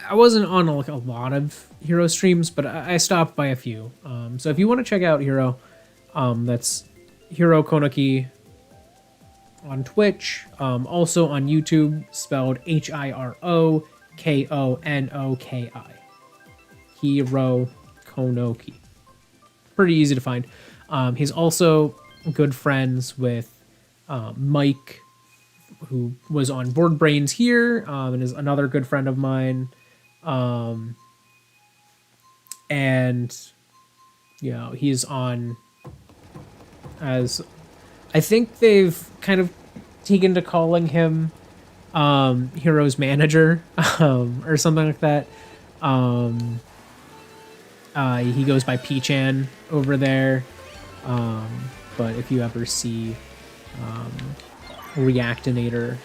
I wasn't on like a lot of Hiro streams, but I stopped by a few. So if you want to check out Hiro, that's Hiro Konoki on Twitch, also on YouTube, spelled HiroKonoki. Hiro Konoki. Pretty easy to find. He's also good friends with Mike, who was on Board Brains here, and is another good friend of mine. And, you know, he's on as... I think they've kind of taken to calling him Hiro's manager, or something like that. He goes by P-chan over there. But if you ever see Reactinator,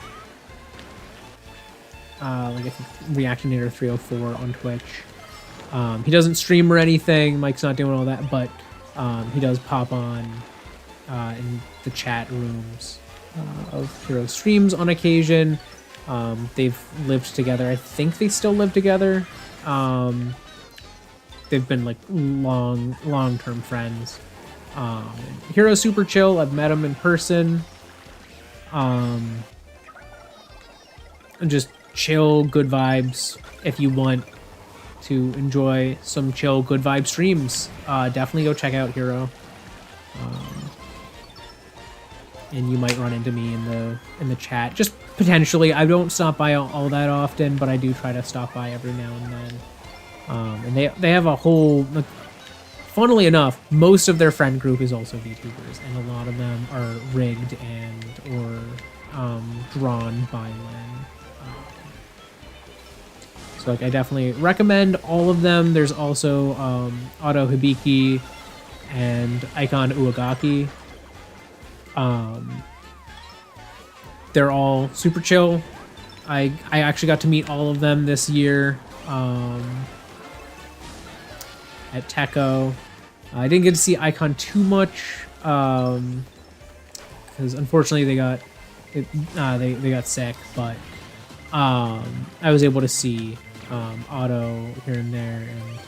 like I think Reactinator 304 on Twitch, he doesn't stream or anything. Mike's not doing all that, but he does pop on in the chat rooms of Hiro streams on occasion. They've lived together. I think they still live together. They've been like long-term friends. Hiro's super chill. I've met him in person. Just chill, good vibes. If you want to enjoy some chill, good vibe streams, definitely go check out Hero. And you might run into me in the chat. Just potentially. I don't stop by all that often, but I do try to stop by every now and then. And they have a whole... Like, funnily enough, most of their friend group is also VTubers, and a lot of them are rigged and or drawn by Len. So like I definitely recommend all of them. There's also Auto Hibiki and Icon Uegaki. They're all super chill. I actually got to meet all of them this year at Techo. I didn't get to see Icon too much because unfortunately they got sick, but I was able to see Otto here and there, and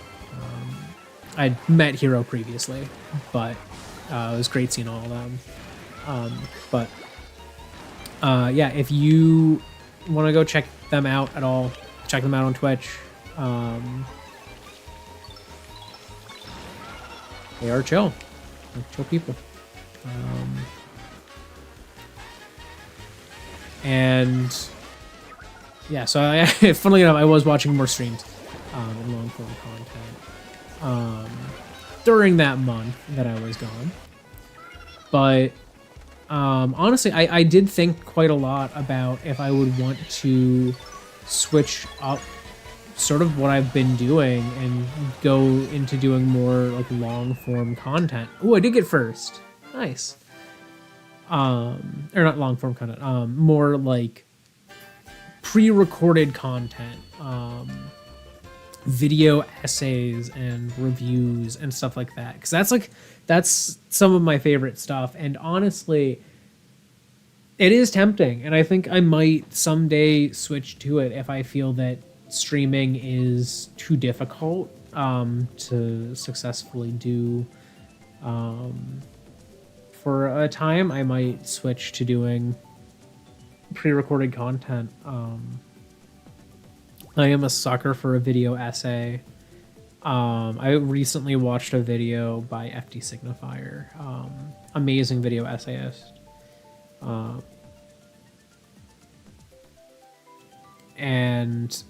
I'd met Hero previously, but it was great seeing all of them. Yeah, if you want to go check them out at all, check them out on Twitch. They are chill. They're chill people. And yeah, so funnily enough, I was watching more streams and long form content during that month that I was gone. But honestly, I did think quite a lot about if I would want to switch up sort of what I've been doing and go into doing more like long form content. Oh, I did get first. Nice. Or not long form content. More like pre-recorded content. Video essays and reviews and stuff like that. Because that's some of my favorite stuff. And honestly, it is tempting. And I think I might someday switch to it if I feel that streaming is too difficult to successfully do. For a time, I might switch to doing pre-recorded content. I am a sucker for a video essay. I recently watched a video by FD Signifier. Amazing video essayist. And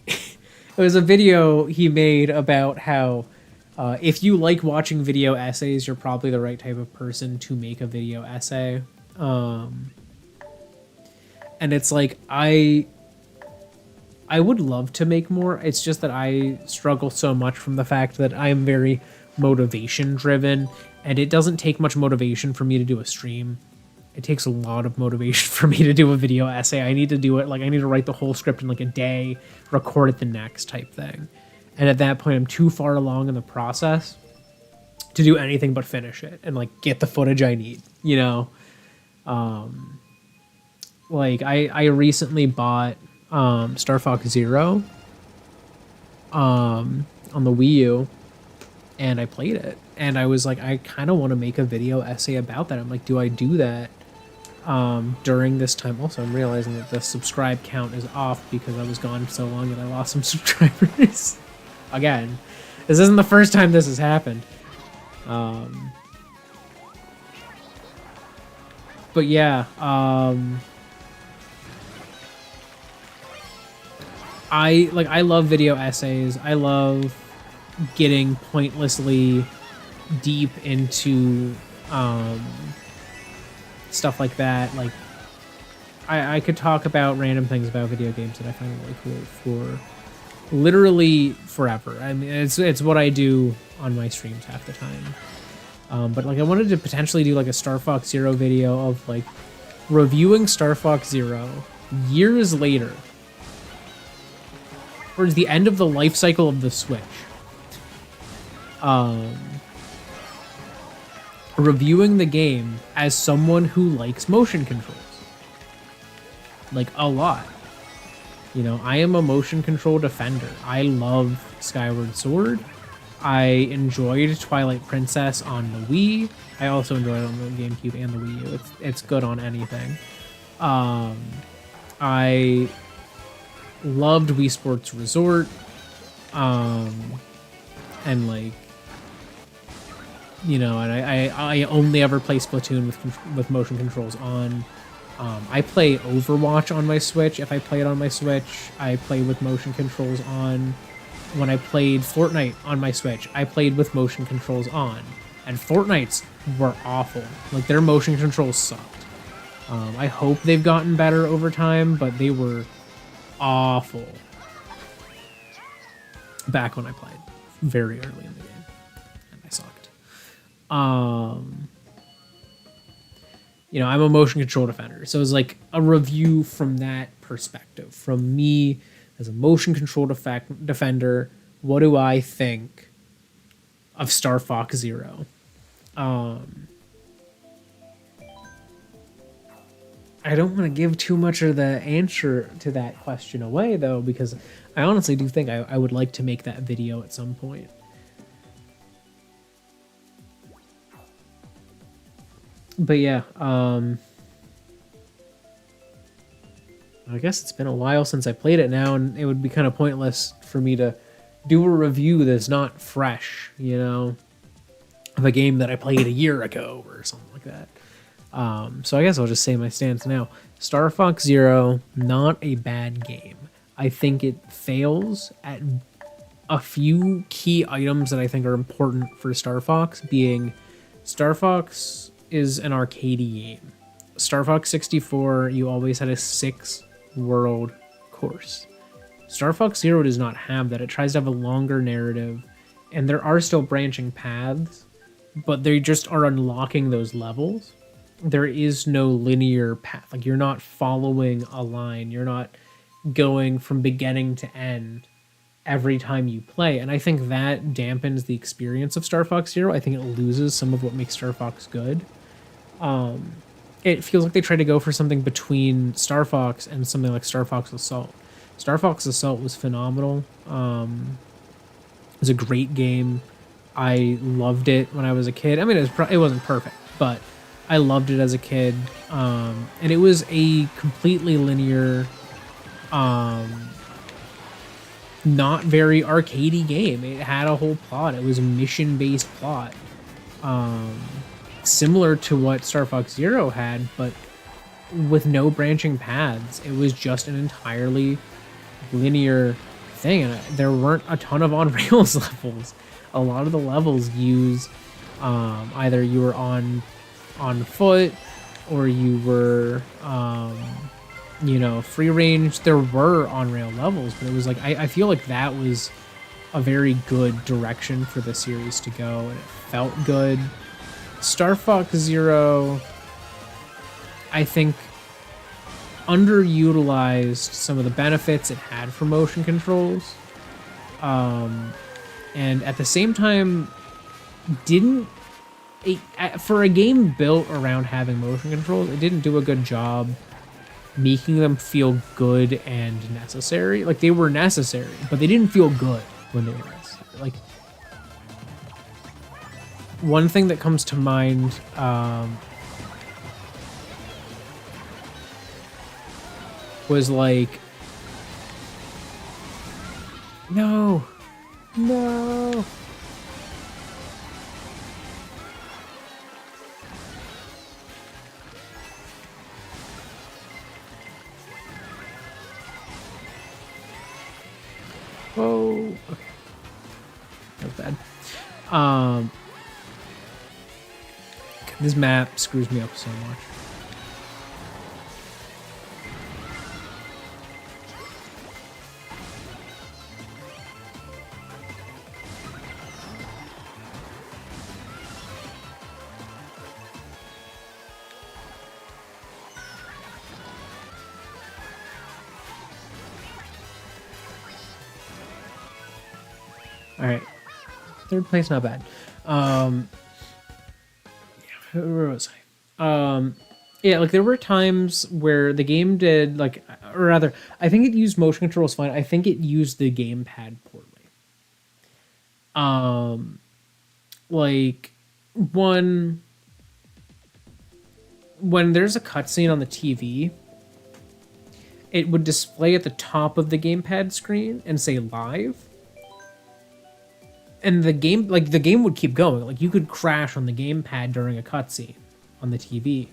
it was a video he made about how if you like watching video essays, you're probably the right type of person to make a video essay. And it's like, I would love to make more. It's just that I struggle so much from the fact that I'm very motivation driven, and it doesn't take much motivation for me to do a stream. It takes a lot of motivation for me to do a video essay. I need to do it, like, I need to write the whole script in like a day, record it the next type thing. And at that point, I'm too far along in the process to do anything but finish it and like get the footage I need, you know? Like I recently bought Star Fox Zero on the Wii U, and I played it, and I was like, I kind of want to make a video essay about that. I'm like, do I do that during this time? Also, I'm realizing that the subscribe count is off because I was gone so long that I lost some subscribers. Again, this isn't the first time this has happened. But yeah, I love video essays. I love getting pointlessly deep into stuff like that. Like I could talk about random things about video games that I find really cool for literally forever. I mean, it's what I do on my streams half the time. But like I wanted to potentially do like a Star Fox Zero video of like reviewing Star Fox Zero years later, towards the end of the life cycle of the Switch. Reviewing the game as someone who likes motion controls. Like, a lot. You know, I am a motion control defender. I love Skyward Sword. I enjoyed Twilight Princess on the Wii. I also enjoyed it on the GameCube and the Wii U. It's good on anything. I loved Wii Sports Resort. And like, you know, and I only ever play Splatoon with motion controls on. I play Overwatch on my Switch. If I play it on my Switch, I play with motion controls on. When I played Fortnite on my Switch, I played with motion controls on. And Fortnite's were awful. Like, their motion controls sucked. I hope they've gotten better over time, but they were awful back when I played. Very early in the game. And I sucked. You know, I'm a motion control defender. So it's like a review from that perspective. From me as a motion control defender, what do I think of Star Fox Zero? I don't want to give too much of the answer to that question away, though, because I honestly do think I would like to make that video at some point. But yeah, I guess it's been a while since I played it now, and it would be kind of pointless for me to do a review that's not fresh, you know, of a game that I played a year ago or something like that. So I guess I'll just say my stance now. Star Fox Zero, not a bad game. I think it fails at a few key items that I think are important for Star Fox, being Star Fox is an arcadey game. Star Fox 64, you always had a 6-world course. Star Fox Zero does not have that. It tries to have a longer narrative, and there are still branching paths, but they just are unlocking those levels. There is no linear path. Like, you're not following a line. You're not going from beginning to end every time you play. And I think that dampens the experience of Star Fox Zero. I think it loses some of what makes Star Fox good. It feels like they tried to go for something between Star Fox and something like Star Fox Assault. Star Fox Assault was phenomenal. It was a great game. I loved it when I was a kid. I mean, it wasn't perfect, but I loved it as a kid. And it was a completely linear, not very arcadey game. It had a whole plot. It was a mission-based plot. Similar to what Star Fox Zero had, but with no branching paths. It was just an entirely linear thing, and there weren't a ton of on-rails levels. A lot of the levels use either you were on foot or you were you know, free range. There were on-rail levels, but it was like I feel like that was a very good direction for the series to go, and it felt good. Star Fox Zero, I think, underutilized some of the benefits it had for motion controls, and at the same time for a game built around having motion controls, it didn't do a good job making them feel good and necessary. Like, they were necessary, but they didn't feel good when they were necessary. Like, one thing that comes to mind, was like, no. Whoa. Okay. That was bad. This map screws me up so much. Alright. Third place, not bad. Where was I? Yeah, like, there were times where the game did, like, or rather, I think it used motion controls fine. I think it used the gamepad poorly. Like, when there's a cutscene on the TV, it would display at the top of the gamepad screen and say live. And the game would keep going. Like you could crash on the gamepad during a cutscene on the TV,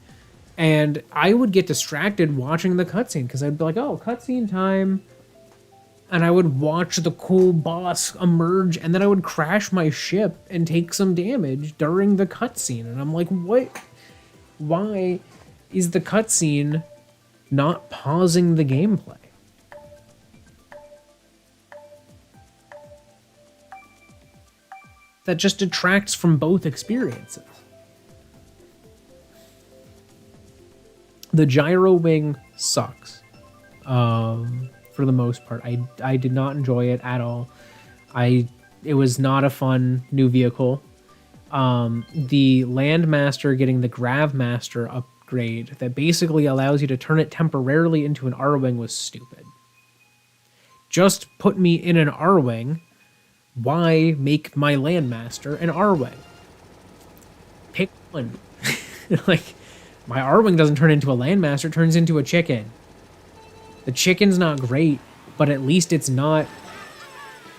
and I would get distracted watching the cutscene because I'd be like, "Oh, cutscene time," and I would watch the cool boss emerge, and then I would crash my ship and take some damage during the cutscene, and I'm like, "What? Why is the cutscene not pausing the gameplay?" That just detracts from both experiences. The gyro wing sucks. For the most part, I did not enjoy it at all. It was not a fun new vehicle. The Landmaster getting the Gravmaster upgrade that basically allows you to turn it temporarily into an R-wing was stupid. Just put me in an R-wing. Why make my Landmaster an R-wing? Pick one. Like, my R-wing doesn't turn into a Landmaster, it turns into a chicken. The chicken's not great, but at least it's not,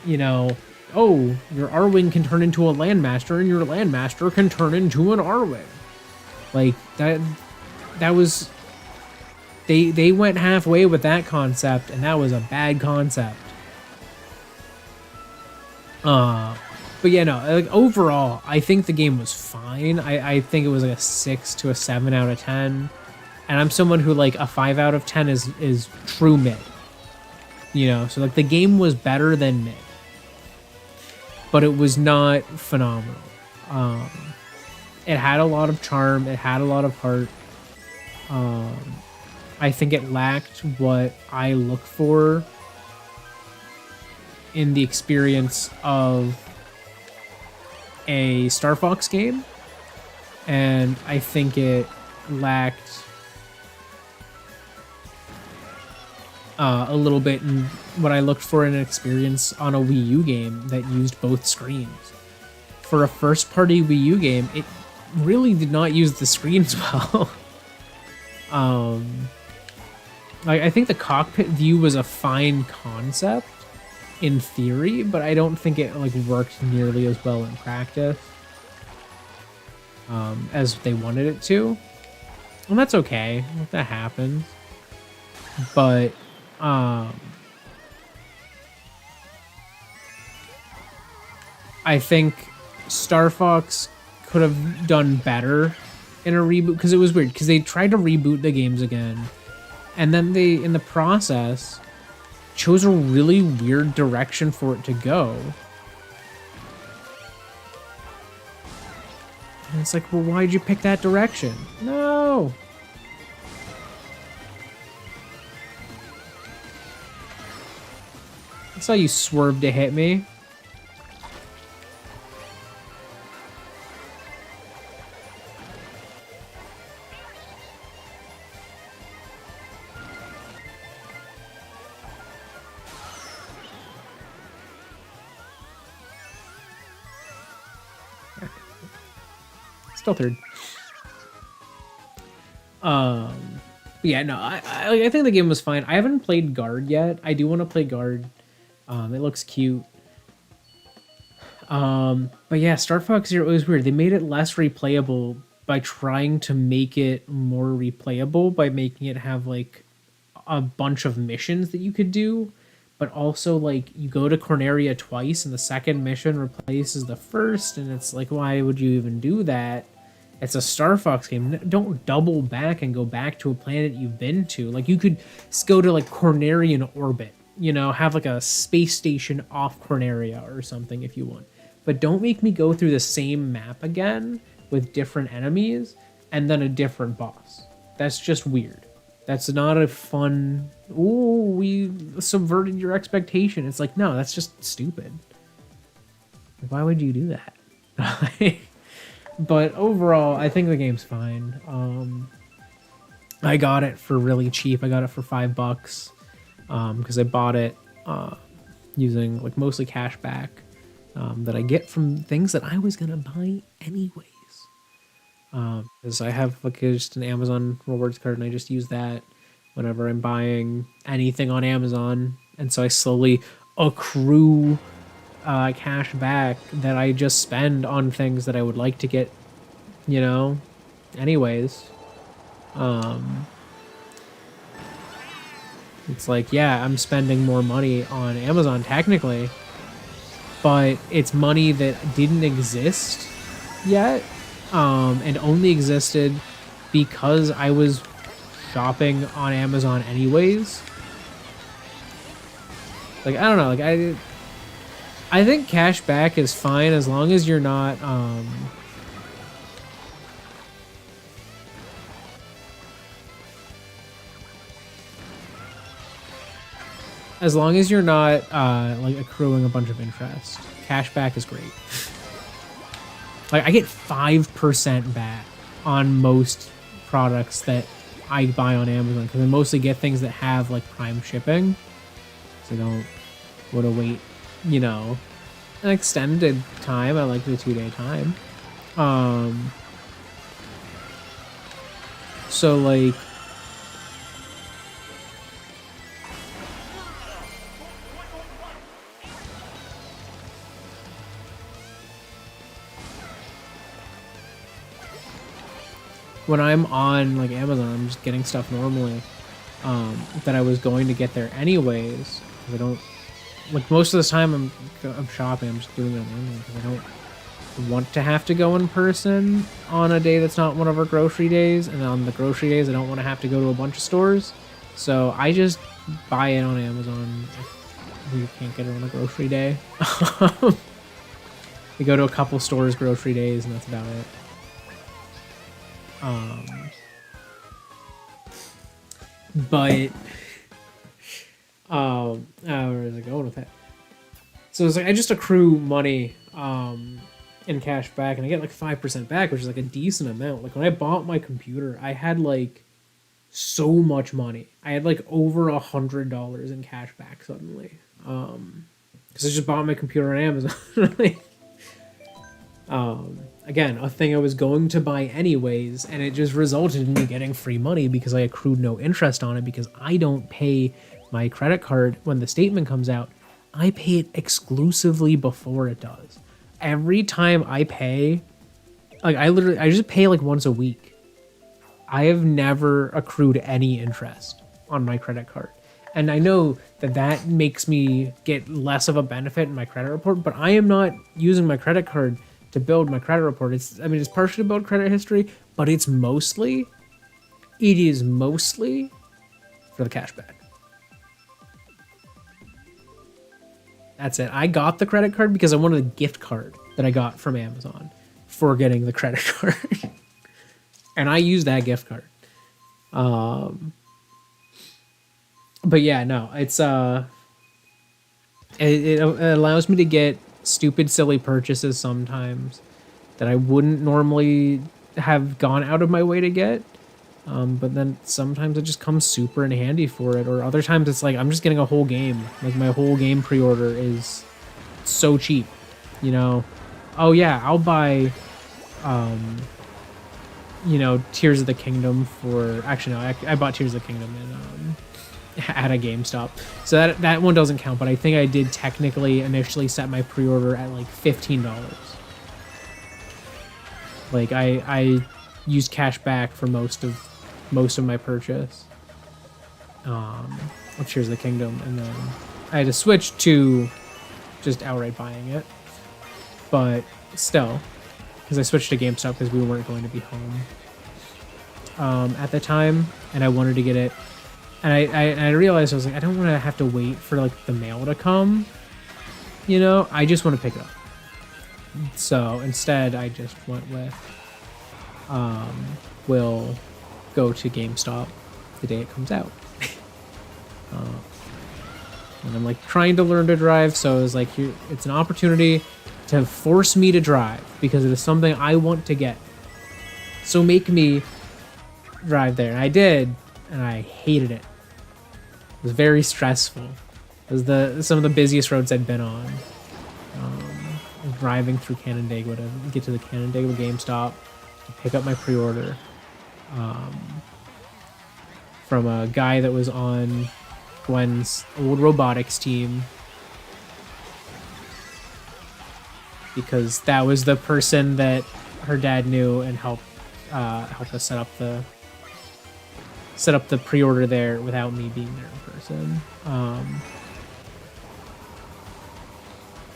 you know, oh, your R-wing can turn into a Landmaster and your Landmaster can turn into an R-wing. Like, that was... They went halfway with that concept, and that was a bad concept. But yeah, no, like, overall, I think the game was fine. I think it was like a 6 to a 7 out of 10. And I'm someone who, like, a 5 out of 10 is true mid. You know, so like the game was better than mid. But it was not phenomenal. It had a lot of charm, it had a lot of heart. I think it lacked what I look for in the experience of a Star Fox game, and I think it lacked a little bit in what I looked for in an experience on a Wii U game that used both screens. For a first-party Wii U game, it really did not use the screens well. I think the cockpit view was a fine concept in theory, but I don't think it like worked nearly as well in practice as they wanted it to. And that's okay. That happens. But I think Star Fox could have done better in a reboot, because it was weird because they tried to reboot the games again, and then they, in the process, chose a really weird direction for it to go. And it's like, well, why'd you pick that direction? No! I saw you swerve to hit me. Still third. Yeah, no, I think the game was fine. I haven't played Guard yet. I do want to play Guard. It looks cute. But yeah, Star Fox Zero was weird. They made it less replayable by trying to make it more replayable by making it have like a bunch of missions that you could do, but also like you go to Corneria twice and the second mission replaces the first, and it's like, why would you even do that? It's a Star Fox game. Don't double back and go back to a planet you've been to. Like, you could go to like Cornerian orbit, you know, have like a space station off Corneria or something if you want. But don't make me go through the same map again with different enemies and then a different boss. That's just weird. That's not a fun, ooh, we subverted your expectation. It's like, no, that's just stupid. Why would you do that? But overall, I think the game's fine. I got it for really cheap. I got it for $5 because I bought it using like mostly cash back that I get from things that I was gonna buy anyways. Because I have like just an Amazon rewards card, and I just use that whenever I'm buying anything on Amazon, and so I slowly accrue cash back that I just spend on things that I would like to get, you know, anyways. It's like, yeah, I'm spending more money on Amazon technically, but it's money that didn't exist yet, and only existed because I was shopping on Amazon anyways. Like, I don't know, like, I think cash back is fine as long as you're not, as long as you're not, like, accruing a bunch of interest. Cash back is great. Like, I get 5% back on most products that I buy on Amazon, because I mostly get things that have, like, Prime shipping. So I don't want to wait, you know, an extended time. I like the 2-day time. So, like, when I'm on, like, Amazon, I'm just getting stuff normally, that I was going to get there anyways. I don't, like, most of the time I'm shopping, I'm just doing it online because I don't want to have to go in person on a day that's not one of our grocery days, and on the grocery days I don't want to have to go to a bunch of stores, so I just buy it on Amazon if you can't get it on a grocery day. We go to a couple stores grocery days, and that's about it. But where is it going with that? So it's like I just accrue money in cash back, and I get like 5% back, which is like a decent amount. Like when I bought my computer, I had like so much money. I had like over $100 in cash back suddenly. Because I just bought my computer on Amazon. Again, a thing I was going to buy anyways, and it just resulted in me getting free money because I accrued no interest on it, because I don't pay my credit card when the statement comes out. I pay it exclusively before it does. Every time I pay, like I just pay like once a week. I have never accrued any interest on my credit card. And I know that that makes me get less of a benefit in my credit report, but I am not using my credit card to build my credit report. It's partially to build credit history, but it is mostly for the cashback. That's it. I got the credit card because I wanted a gift card that I got from Amazon for getting the credit card. And I used that gift card. But yeah, no, it's it allows me to get stupid, silly purchases sometimes that I wouldn't normally have gone out of my way to get. But then sometimes it just comes super in handy for it. Or other times it's like I'm just getting a whole game. Like my whole game pre-order is so cheap, you know. Oh yeah, I'll buy you know, Tears of the Kingdom for, actually no, I bought Tears of the Kingdom at a GameStop, so that one doesn't count. But I think I did technically initially set my pre-order at like $15. Like I used cash back for most of my purchase of Tears of the Kingdom, and then I had to switch to just outright buying it, but still, because I switched to GameStop because we weren't going to be home at the time, and I wanted to get it. And I realized, I was like, I don't want to have to wait for like the mail to come, you know. I just want to pick it up. So instead, I just went with we'll go to GameStop the day it comes out. And I'm like trying to learn to drive, so it was like, it's an opportunity to force me to drive because it is something I want to get. So make me drive there. And I did, and I hated it. It was very stressful. It was some of the busiest roads I'd been on. Driving through Canandaigua to get to the Canandaigua GameStop to pick up my pre-order from a guy that was on Gwen's old robotics team. because that was the person that her dad knew and helped us set up the pre-order there without me being there in person.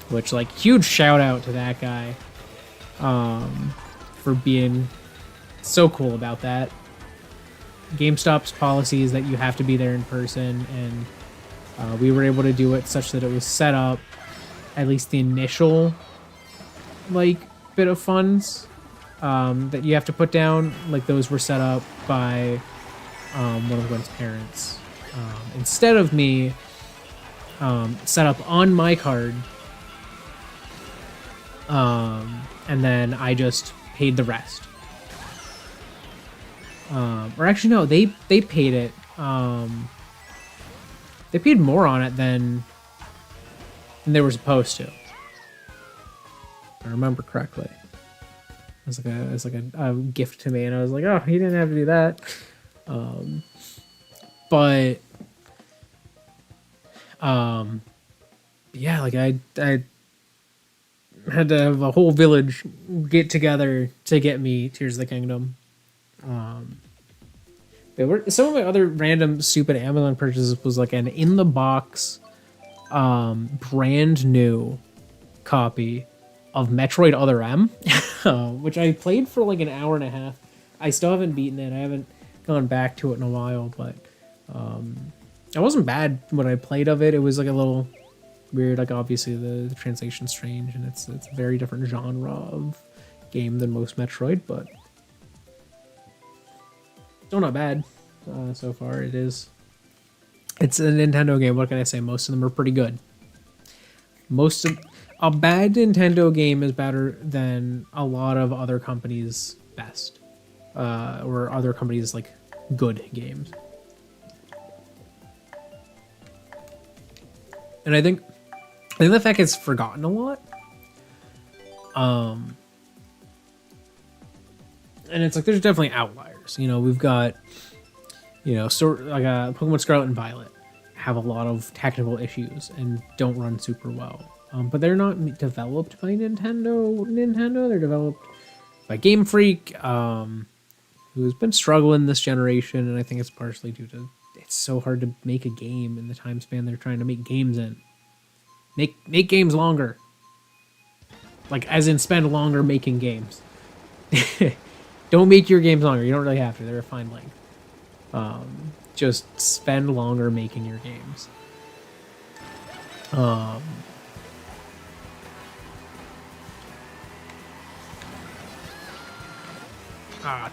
Which, like, huge shout out to that guy for being so cool about that. GameStop's policy is that you have to be there in person, and we were able to do it such that it was set up, at least the initial, like, bit of funds that you have to put down, like, those were set up by one of Gwen's parents. Instead of me set up on my card, and then I just paid the rest. Or actually, no, they paid it. They paid more on it than they were supposed to. If I remember correctly. It was like a gift to me, and I was like, oh, he didn't have to do that. Yeah, like I had to have a whole village get together to get me Tears of the Kingdom. Some of my other random stupid Amazon purchases was like an in the box, brand new copy of Metroid Other M, which I played for like an hour and a half. I still haven't beaten it. I haven't gone back to it in a while, but it wasn't bad when I played of it. It was like a little weird. Like, obviously the translation's strange, and it's a very different genre of game than most Metroid, but still not bad so far. It's a Nintendo game. What can I say? Most of them are pretty good. A bad Nintendo game is better than a lot of other companies' best, or other companies' like good games. And I think the fact it's forgotten a lot. And it's like there's definitely outliers. You know, we've got, you know, sort like Pokemon Scarlet and Violet have a lot of technical issues and don't run super well. But they're not developed by Nintendo. They're developed by Game Freak, who's been struggling this generation, and I think it's partially due to it's so hard to make a game in the time span they're trying to make games in. Make games longer. Like, as in spend longer making games. Don't make your games longer. You don't really have to. They're a fine length. Just spend longer making your games. Ah,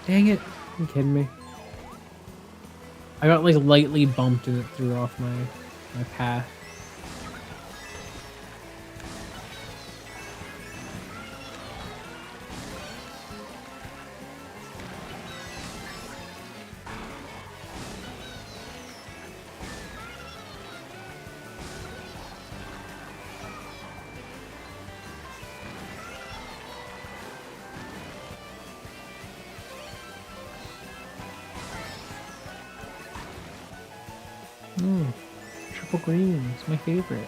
dang it. Are you kidding me? I got like lightly bumped and it threw off my path. Triple green is my favorite.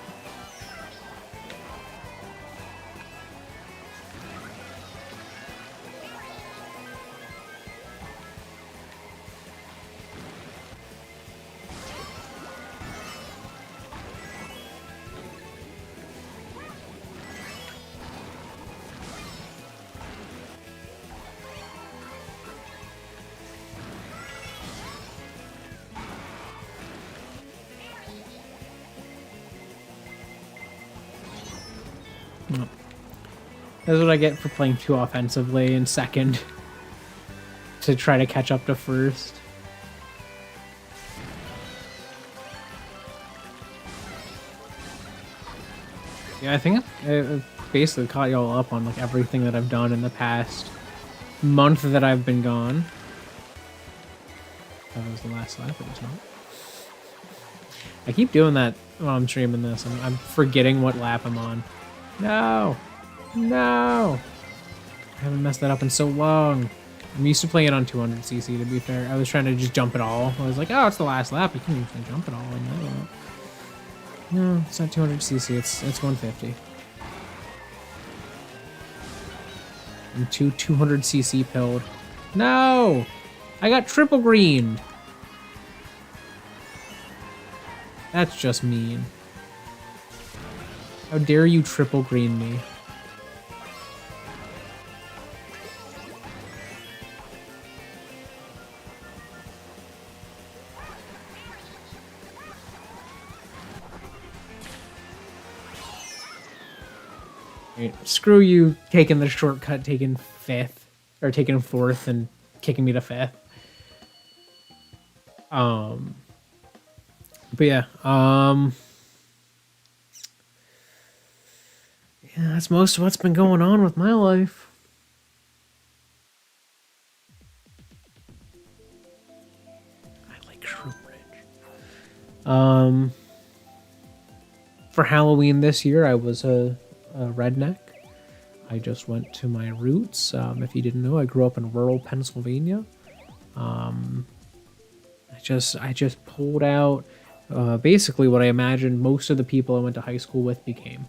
That's what I get for playing too offensively in second to try to catch up to first. Yeah, I think I've basically caught y'all up on like everything that I've done in the past month that I've been gone. That was the last lap, it was not. I keep doing that while I'm streaming this. I'm forgetting what lap I'm on. No! No! I haven't messed that up in so long. I'm used to playing it on 200cc, to be fair. I was trying to just jump it all. I was like, oh, it's the last lap. You can usually jump it all in that lap. No, it's not 200cc. It's 150. And 200cc pilled. No! I got triple greened! That's just mean. How dare you triple green me? Right, screw you taking the shortcut, taking 5th, or taking 4th and kicking me to 5th. But yeah, yeah, that's most of what's been going on with my life. I like Shroombridge. For Halloween this year, I was a redneck. I just went to my roots. If you didn't know, I grew up in rural Pennsylvania. I just pulled out basically what I imagined most of the people I went to high school with became.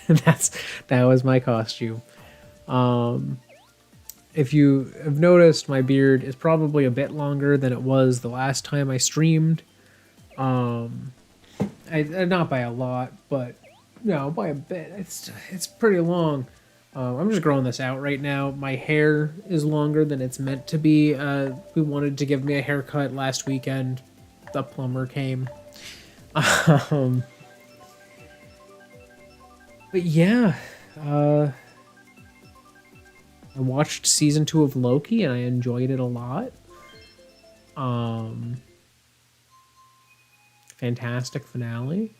That was my costume. If you have noticed, my beard is probably a bit longer than it was the last time I streamed. Not by a lot, but no, by a bit. It's pretty long. I'm just growing this out right now. My hair is longer than it's meant to be. We wanted to give me a haircut last weekend. The plumber came. But yeah, I watched season 2 of Loki and I enjoyed it a lot. Fantastic finale.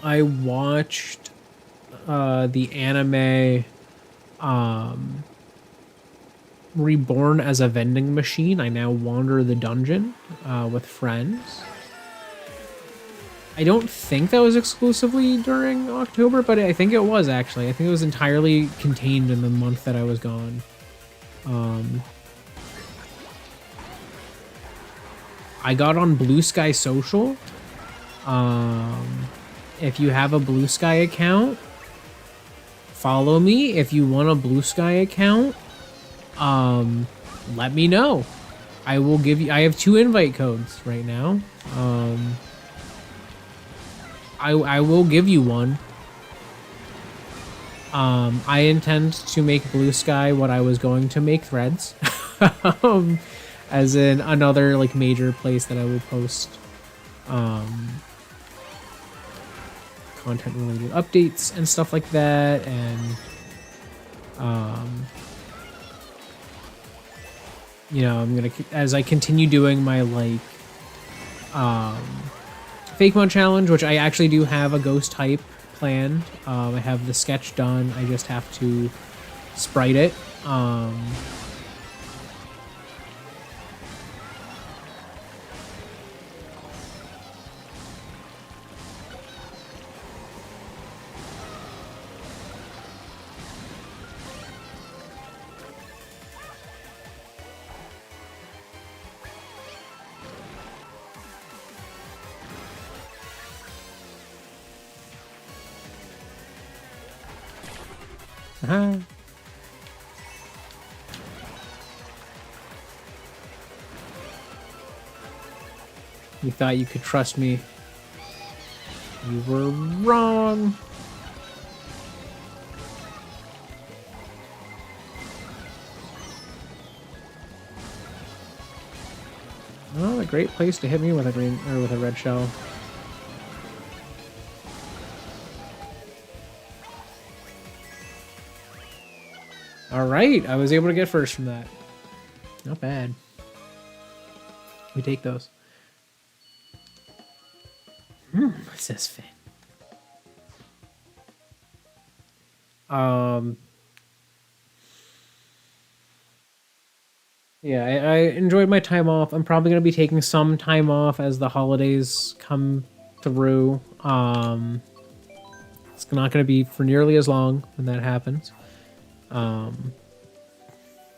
I watched the anime Reborn as a Vending Machine. I now wander the dungeon with friends. I don't think that was exclusively during October, but I think it was actually. I think it was entirely contained in the month that I was gone. I got on Blue Sky Social. If you have a Blue Sky account, follow me. If you want a Blue Sky account, let me know. I will give you. I have 2 invite codes right now. I will give you one. I intend to make Blue Sky what I was going to make Threads. As in another like major place that I will post content related updates and stuff like that, and you know, I'm gonna, as I continue doing my like fake mod challenge, which I actually do have a ghost type planned. I have the sketch done. I just have to sprite it. Uh-huh. You thought you could trust me. You were wrong. Oh, a great place to hit me with a green or with a red shell. All right, I was able to get first from that. Not bad. We take those. What's this fit? Yeah, I enjoyed my time off. I'm probably gonna be taking some time off as the holidays come through. It's not gonna be for nearly as long when that happens.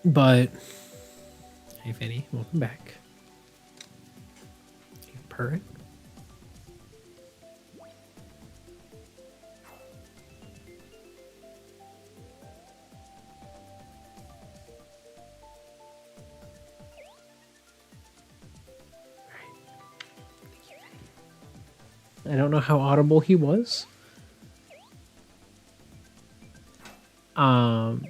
But hey, Vinny, welcome back. You purring? I don't know how audible he was. Um,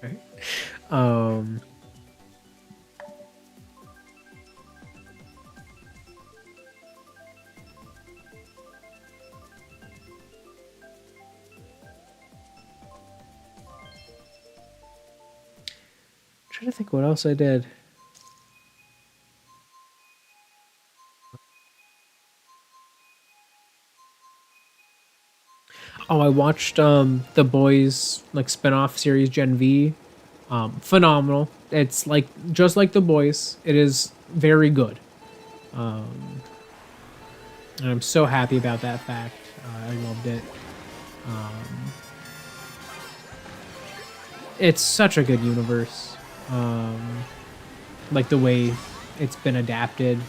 right. Trying to think what else I did. Oh, I watched the boys like spin-off series Gen V. Phenomenal. It's like just like the boys. It is very good. And I'm so happy about that fact. I loved it. It's such a good universe. Like the way it's been adapted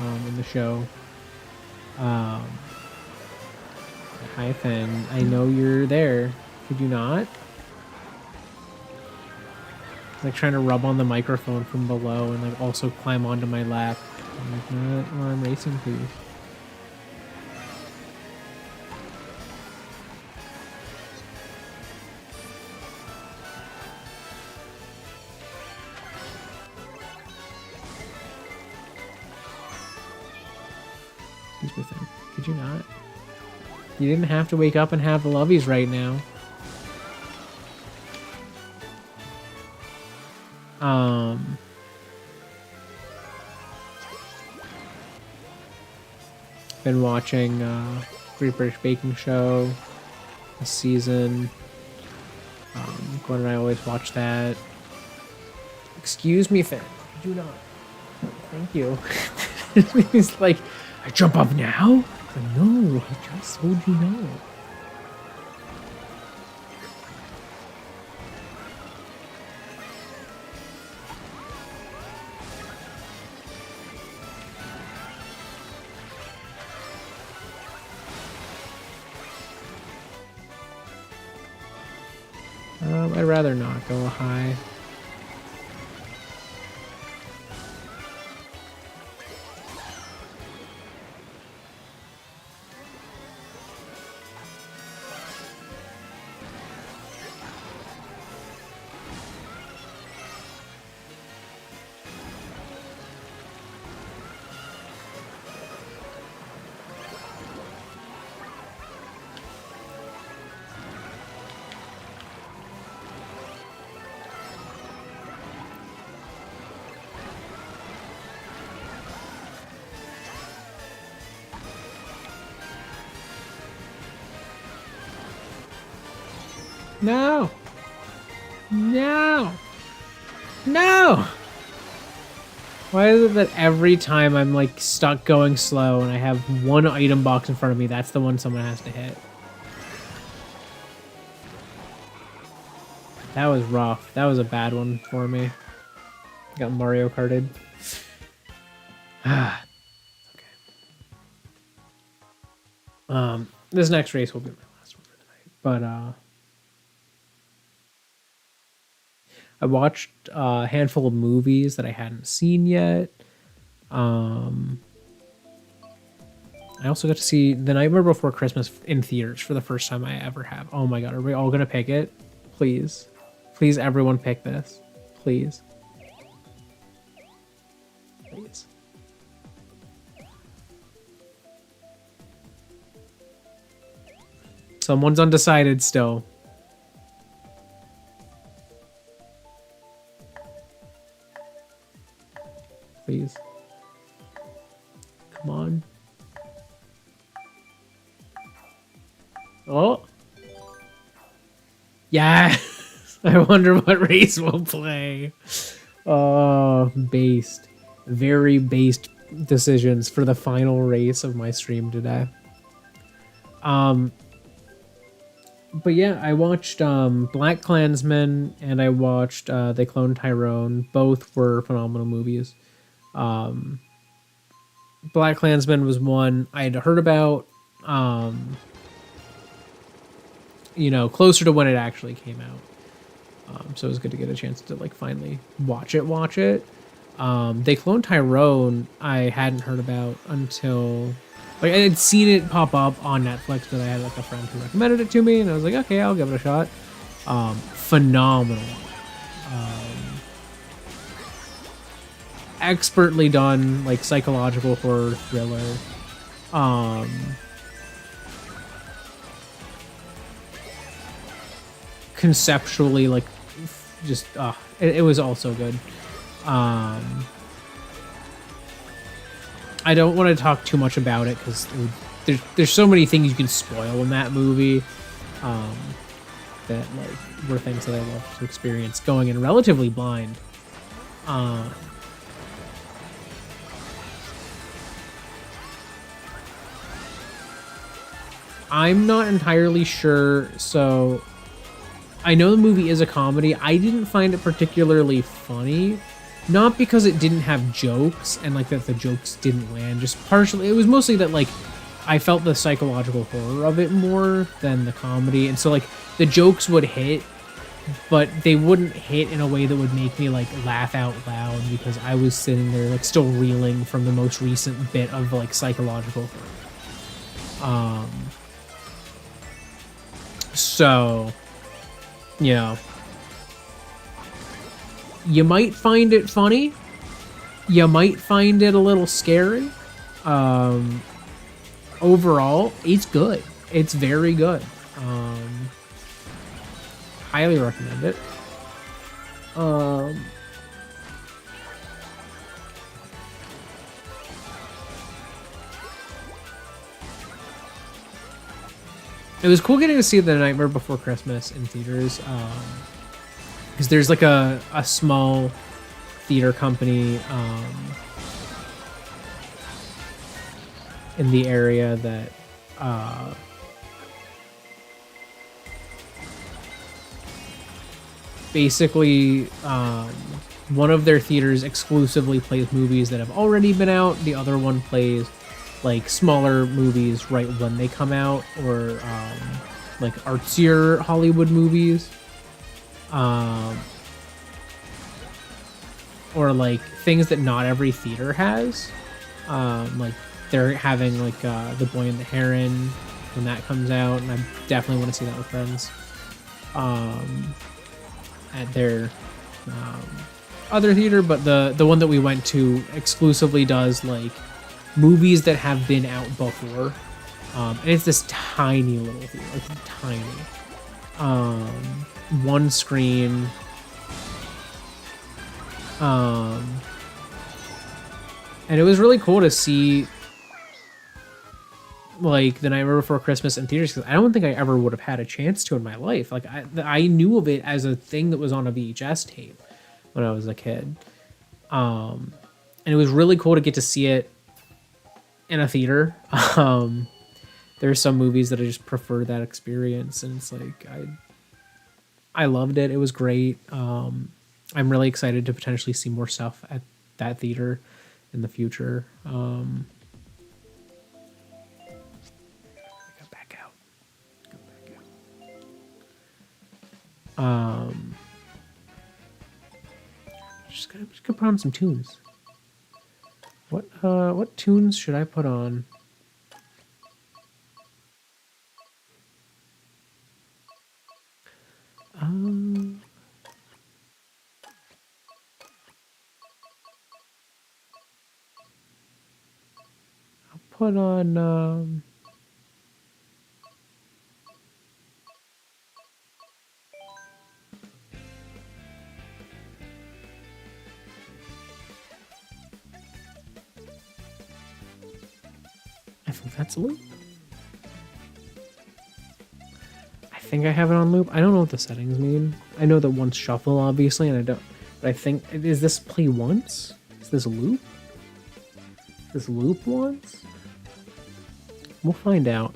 in the show. Hi, Finn. I know you're there. Could you not? Like trying to rub on the microphone from below and like also climb onto my lap. I'm like, not while I'm racing, please. Excuse me, Finn. Could you not? You didn't have to wake up and have the lovies right now. Been watching Great British Baking Show this season. Gwen and I always watch that. Excuse me, Finn. Could you not? Thank you. He's like, I jump up now? Like, no, I just told you no. I'd rather not go high. No! No! No! Why is it that every time I'm like stuck going slow and I have one item box in front of me, that's the one someone has to hit? That was rough. That was a bad one for me. Got Mario Karted. Okay. This next race will be my last one for the night. But I watched a handful of movies that I hadn't seen yet. I also got to see The Nightmare Before Christmas in theaters for the first time I ever have. Oh my god, are we all gonna pick it? Please. Please, everyone pick this. Please. Please. Someone's undecided still. Please. Come on. Oh. Yes. I wonder what race we'll play. Oh, based. Very based decisions for the final race of my stream today. But yeah, I watched Black Klansman and I watched They Cloned Tyrone. Both were phenomenal movies. Black Klansman was one I had heard about. you know, closer to when it actually came out. So it was good to get a chance to like finally watch it. They cloned Tyrone. I hadn't heard about until like I had seen it pop up on Netflix, but I had like a friend who recommended it to me, and I was like, okay, I'll give it a shot. Phenomenal. Expertly done, like psychological horror thriller. Conceptually, like, just it was also good. I don't want to talk too much about it because there's so many things you can spoil in that movie. That like were things that I love to experience going in relatively blind. I'm not entirely sure, so I know the movie is a comedy. I didn't find it particularly funny, not because it didn't have jokes and like that the jokes didn't land, just partially. It was mostly that like I felt the psychological horror of it more than the comedy, and so like the jokes would hit, but they wouldn't hit in a way that would make me like laugh out loud because I was sitting there like still reeling from the most recent bit of like psychological horror. So, yeah. You might find it funny. You might find it a little scary. Overall, it's good. It's very good. Highly recommend it. It was cool getting to see The Nightmare Before Christmas in theaters, because there's like a small theater company in the area that basically one of their theaters exclusively plays movies that have already been out. The other one plays like smaller movies right when they come out, or like artsier Hollywood movies, or like things that not every theater has. Like they're having like The Boy and the Heron when that comes out, and I definitely want to see that with friends. At their other theater, but the one that we went to exclusively does like movies that have been out before, and it's this tiny little theater, like tiny, one screen, and it was really cool to see like The Nightmare Before Christmas in theaters, because I don't think I ever would have had a chance to in my life. Like I knew of it as a thing that was on a VHS tape when I was a kid, and it was really cool to get to see it in a theater. There's some movies that I just prefer that experience, and it's like I loved it. It was great. I'm really excited to potentially see more stuff at that theater in the future. Just gonna put on some tunes. What tunes should I put on? I'll put on I think that's a loop. I think I have it on loop. I don't know what the settings mean. I know that one's shuffle, obviously, and I don't. But I think, is this play once? Is this loop? Is this loop once? We'll find out.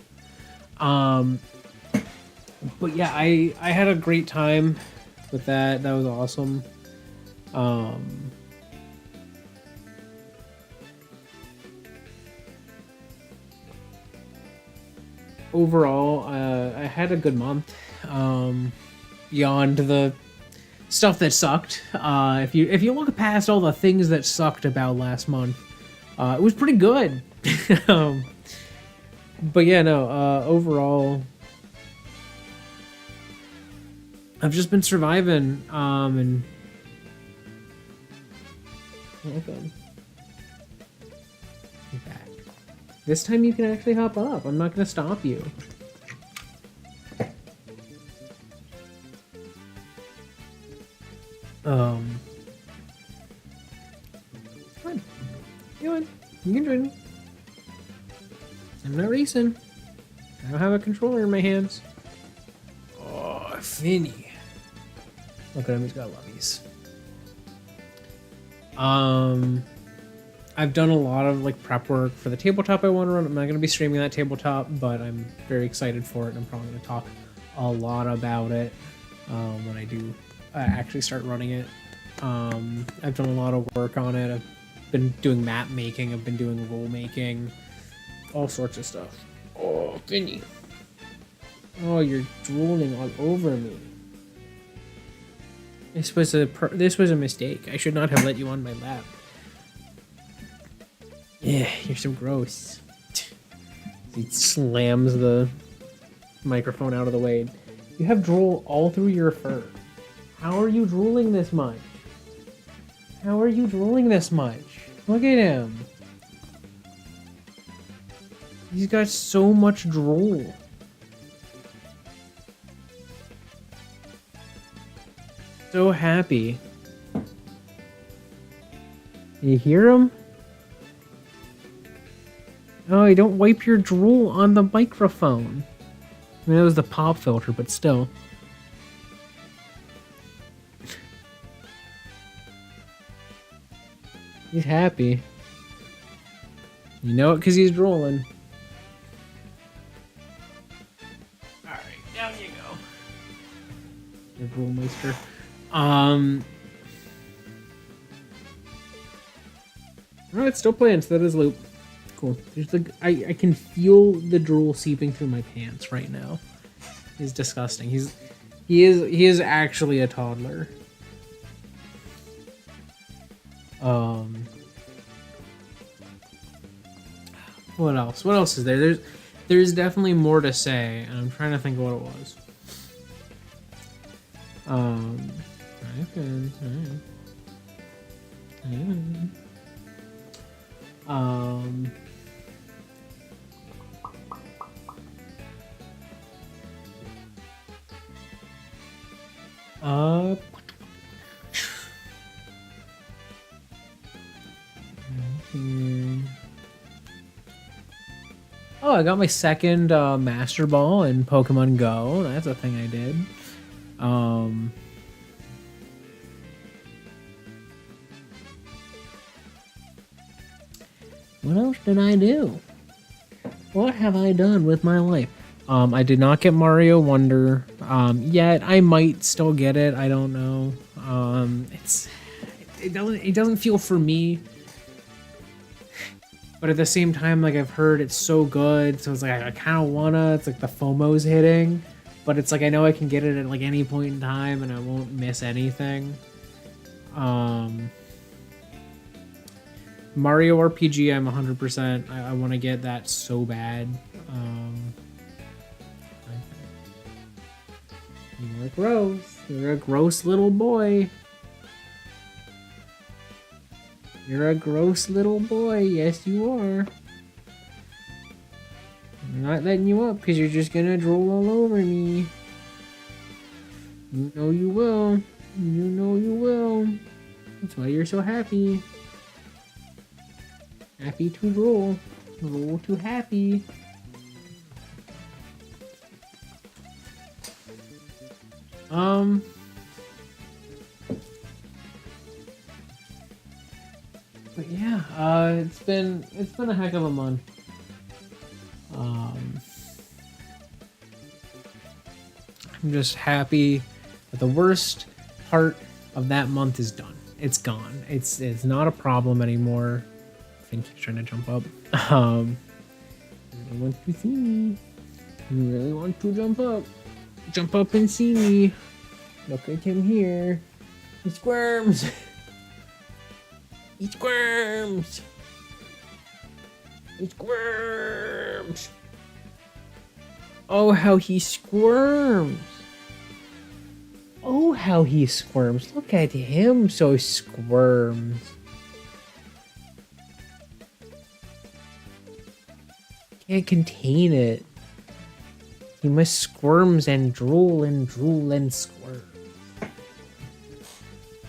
But yeah, I had a great time with that. That was awesome. overall, I had a good month. Beyond the stuff that sucked, if you look past all the things that sucked about last month, it was pretty good. But yeah, no. Overall, I've just been surviving. And welcome. You're back. This time you can actually hop up. I'm not gonna stop you. Fine. You on? You can join me. I'm not racing. I don't have a controller in my hands. Oh, Finny. Look at him, he's got loveys. I've done a lot of like prep work for the tabletop I want to run. I'm not going to be streaming that tabletop, but I'm very excited for it. And I'm probably going to talk a lot about it when I do actually start running it. I've done a lot of work on it. I've been doing map making. I've been doing role making, all sorts of stuff. Oh, Finny. Oh, you're drooling all over me. This was a mistake. I should not have let you on my lap. Yeah, you're so gross. He slams the microphone out of the way. You have drool all through your fur. How are you drooling this much? How are you drooling this much? Look at him. He's got so much drool. So happy. You hear him? Oh, you don't wipe your drool on the microphone. I mean, it was the pop filter, but still. He's happy. You know it because he's drooling. Alright, down you go. Your drool meister. Oh, it's still playing, so that is loop. Cool. There's the I can feel the drool seeping through my pants right now. He's disgusting. He is actually a toddler. What else? What else is there? There's definitely more to say, and I'm trying to think of what it was. Oh, I got my second Master Ball in Pokemon Go. That's a thing I did. What else did I do? What have I done with my life? I did not get Mario Wonder yet. I might still get it. I don't know. It doesn't feel for me. But at the same time, like, I've heard it's so good, so it's like I kind of wanna. It's like the FOMO's hitting, but it's like I know I can get it at like any point in time, and I won't miss anything. Mario RPG, I'm 100%. I want to get that so bad. You're gross. You're a gross little boy. You're a gross little boy. Yes, you are. I'm not letting you up because you're just gonna drool all over me. You know you will. You know you will. That's why you're so happy. Happy to drool. Drool to happy. But yeah, it's been a heck of a month. I'm just happy that the worst part of that month is done. It's gone. It's not a problem anymore. I think he's trying to jump up. He wants to see me. You really want to jump up? Jump up and see me. Look at him here. He squirms. He squirms. He squirms. Oh, how he squirms. Oh, how he squirms. Look at him so squirms. Can't contain it. He must squirms and drool and squirm.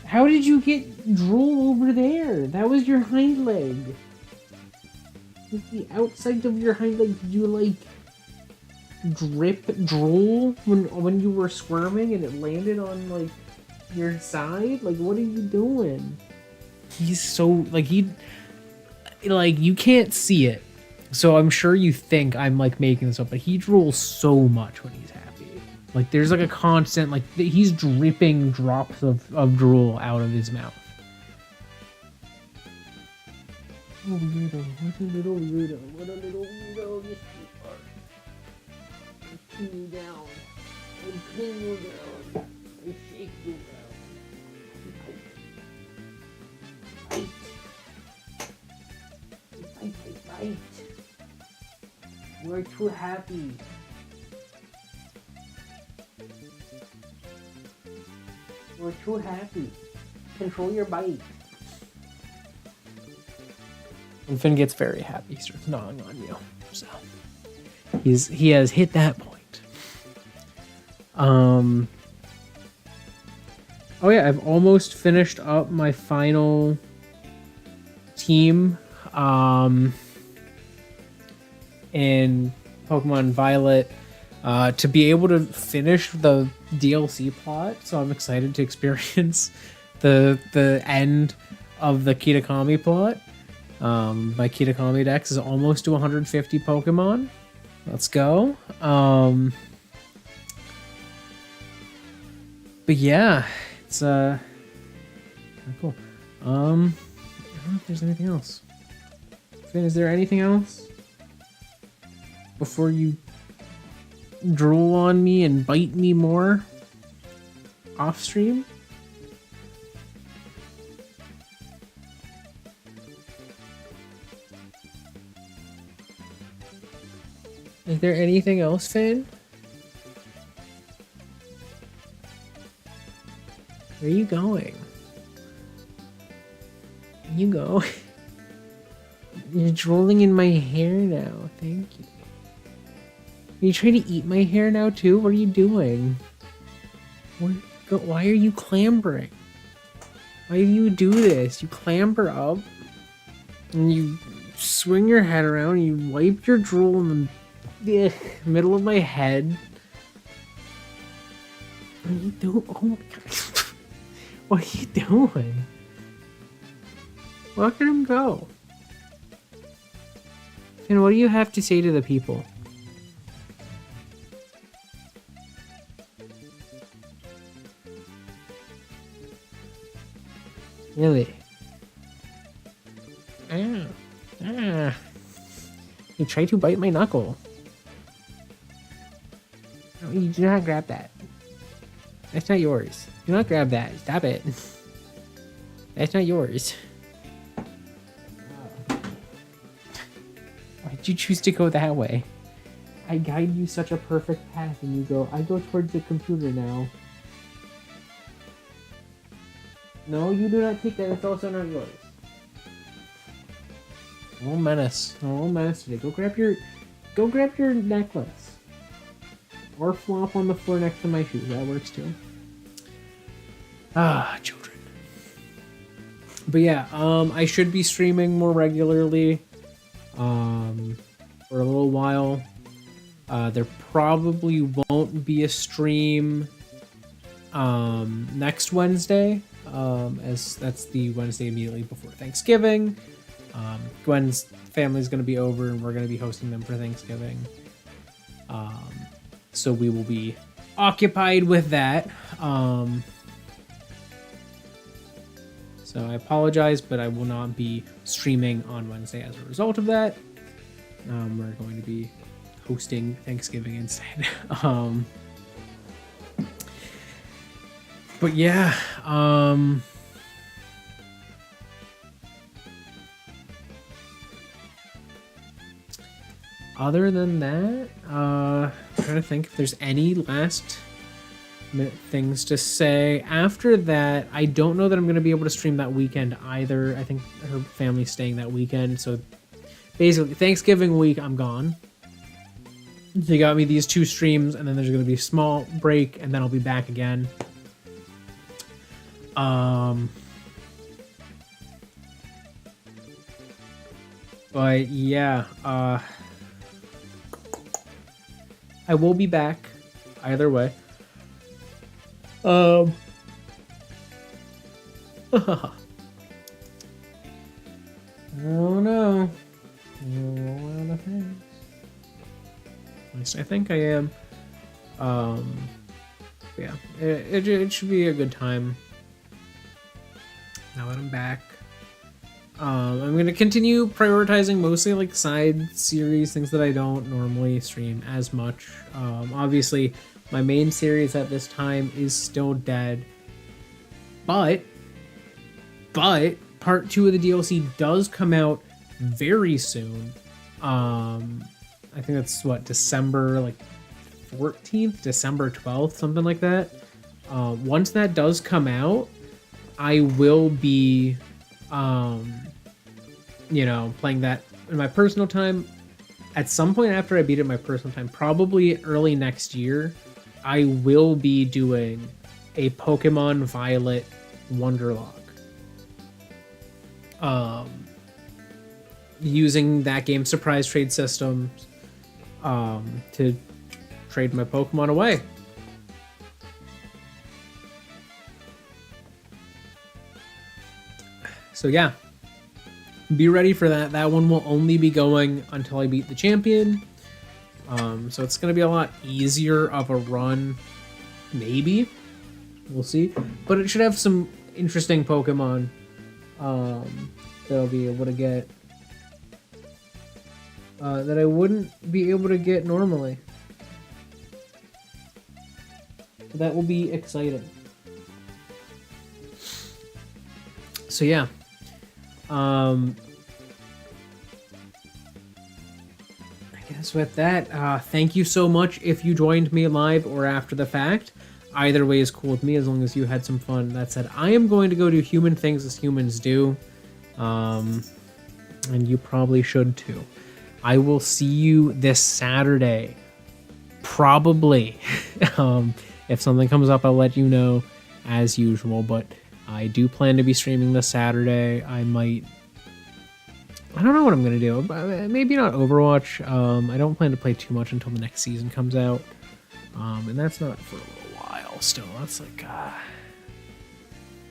How did you get drool over there? That was your hind leg. With the outside of your hind leg, did you like drip drool when you were squirming and it landed on like your side? Like, what are you doing? He's so like you can't see it. So I'm sure you think I'm like making this up, but he drools so much when he's happy. Like there's like a constant, like he's dripping drops of drool out of his mouth. Oh, weirdo, what a little weirdo, what a little weirdo this you are. I pin you down, I pin you down, I shake you down. Fight. Fight, fight, fight. We're too happy. We're too happy. Control your bite. And Finn gets very happy. He starts gnawing on you. So he has hit that point. Oh yeah, I've almost finished up my final team. In Pokemon Violet to be able to finish the DLC plot, so I'm excited to experience the end of the Kitakami plot. My Kitakami Dex is almost to 150 Pokemon. Let's go. But yeah, it's cool. I don't know if there's anything else. Finn, is there anything else? Before you drool on me and bite me more off stream? Is there anything else, Finn? Where are you going? Where you go? You're drooling in my hair now. Thank you. Are you trying to eat my hair now too? What are you doing? Why are you clambering? Why do you do this? You clamber up and you swing your head around and you wipe your drool in the middle of my head. What are you doing? Oh my god. What are you doing? Look at him go. And what do you have to say to the people? Really? You tried to bite my knuckle. No, you do not grab that. That's not yours. Do not grab that. Stop it. That's not yours. Why did you choose to go that way? I guide you such a perfect path and you go, I go towards the computer now. No, you do not take that. It's also not yours. No menace. No menace today. Go grab your necklace. Or flop on the floor next to my shoes. That works too. Ah, children. But yeah, I should be streaming more regularly. For a little while. There probably won't be a stream next Wednesday. As that's the Wednesday immediately before Thanksgiving. Gwen's family's going to be over and we're going to be hosting them for Thanksgiving. So we will be occupied with that. So I apologize, but I will not be streaming on Wednesday as a result of that. We're going to be hosting Thanksgiving instead. But yeah, other than that, I'm trying to think if there's any last minute things to say. After that, I don't know that I'm going to be able to stream that weekend either. I think her family's staying that weekend, so basically Thanksgiving week I'm gone. They got me these 2 streams, and then there's going to be a small break, and then I'll be back again. But yeah, I will be back either way. Oh no. At least I think I am. Yeah, it should be a good time. Now that I'm back. I'm going to continue prioritizing mostly like side series, things that I don't normally stream as much. Obviously, my main series at this time is still dead. But part 2 of the DLC does come out very soon. I think that's what, December like 14th, December 12th, something like that. Once that does come out, I will be you know, playing that in my personal time. At some point after I beat it in my personal time, probably early next year, I will be doing a Pokemon Violet Wonderlock. Using that game's surprise trade system to trade my Pokemon away. So yeah, be ready for that. That one will only be going until I beat the champion. So it's going to be a lot easier of a run, maybe. We'll see. But it should have some interesting Pokemon that I'll be able to get that I wouldn't be able to get normally. That will be exciting. So yeah. I guess with that, thank you so much if you joined me live or after the fact. Either way is cool with me as long as you had some fun. That said, I am going to go do human things as humans do. And you probably should too. I will see you this Saturday. Probably. If something comes up, I'll let you know as usual. But I do plan to be streaming this Saturday. I don't know what I'm going to do. Maybe not Overwatch. I don't plan to play too much until the next season comes out. And that's not for a little while still. That's like...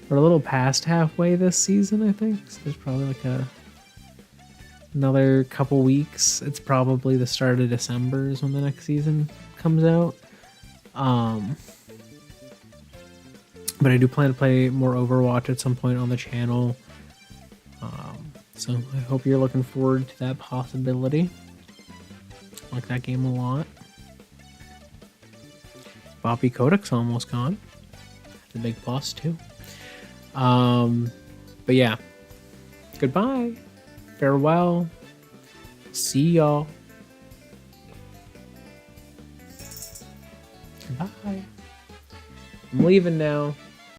we're a little past halfway this season, I think. So there's probably like another couple weeks. It's probably the start of December is when the next season comes out. But I do plan to play more Overwatch at some point on the channel. So I hope you're looking forward to that possibility. I like that game a lot. Boppy Kodak's almost gone. That's a big plus too. But yeah. Goodbye. Farewell. See y'all. Goodbye. I'm leaving now.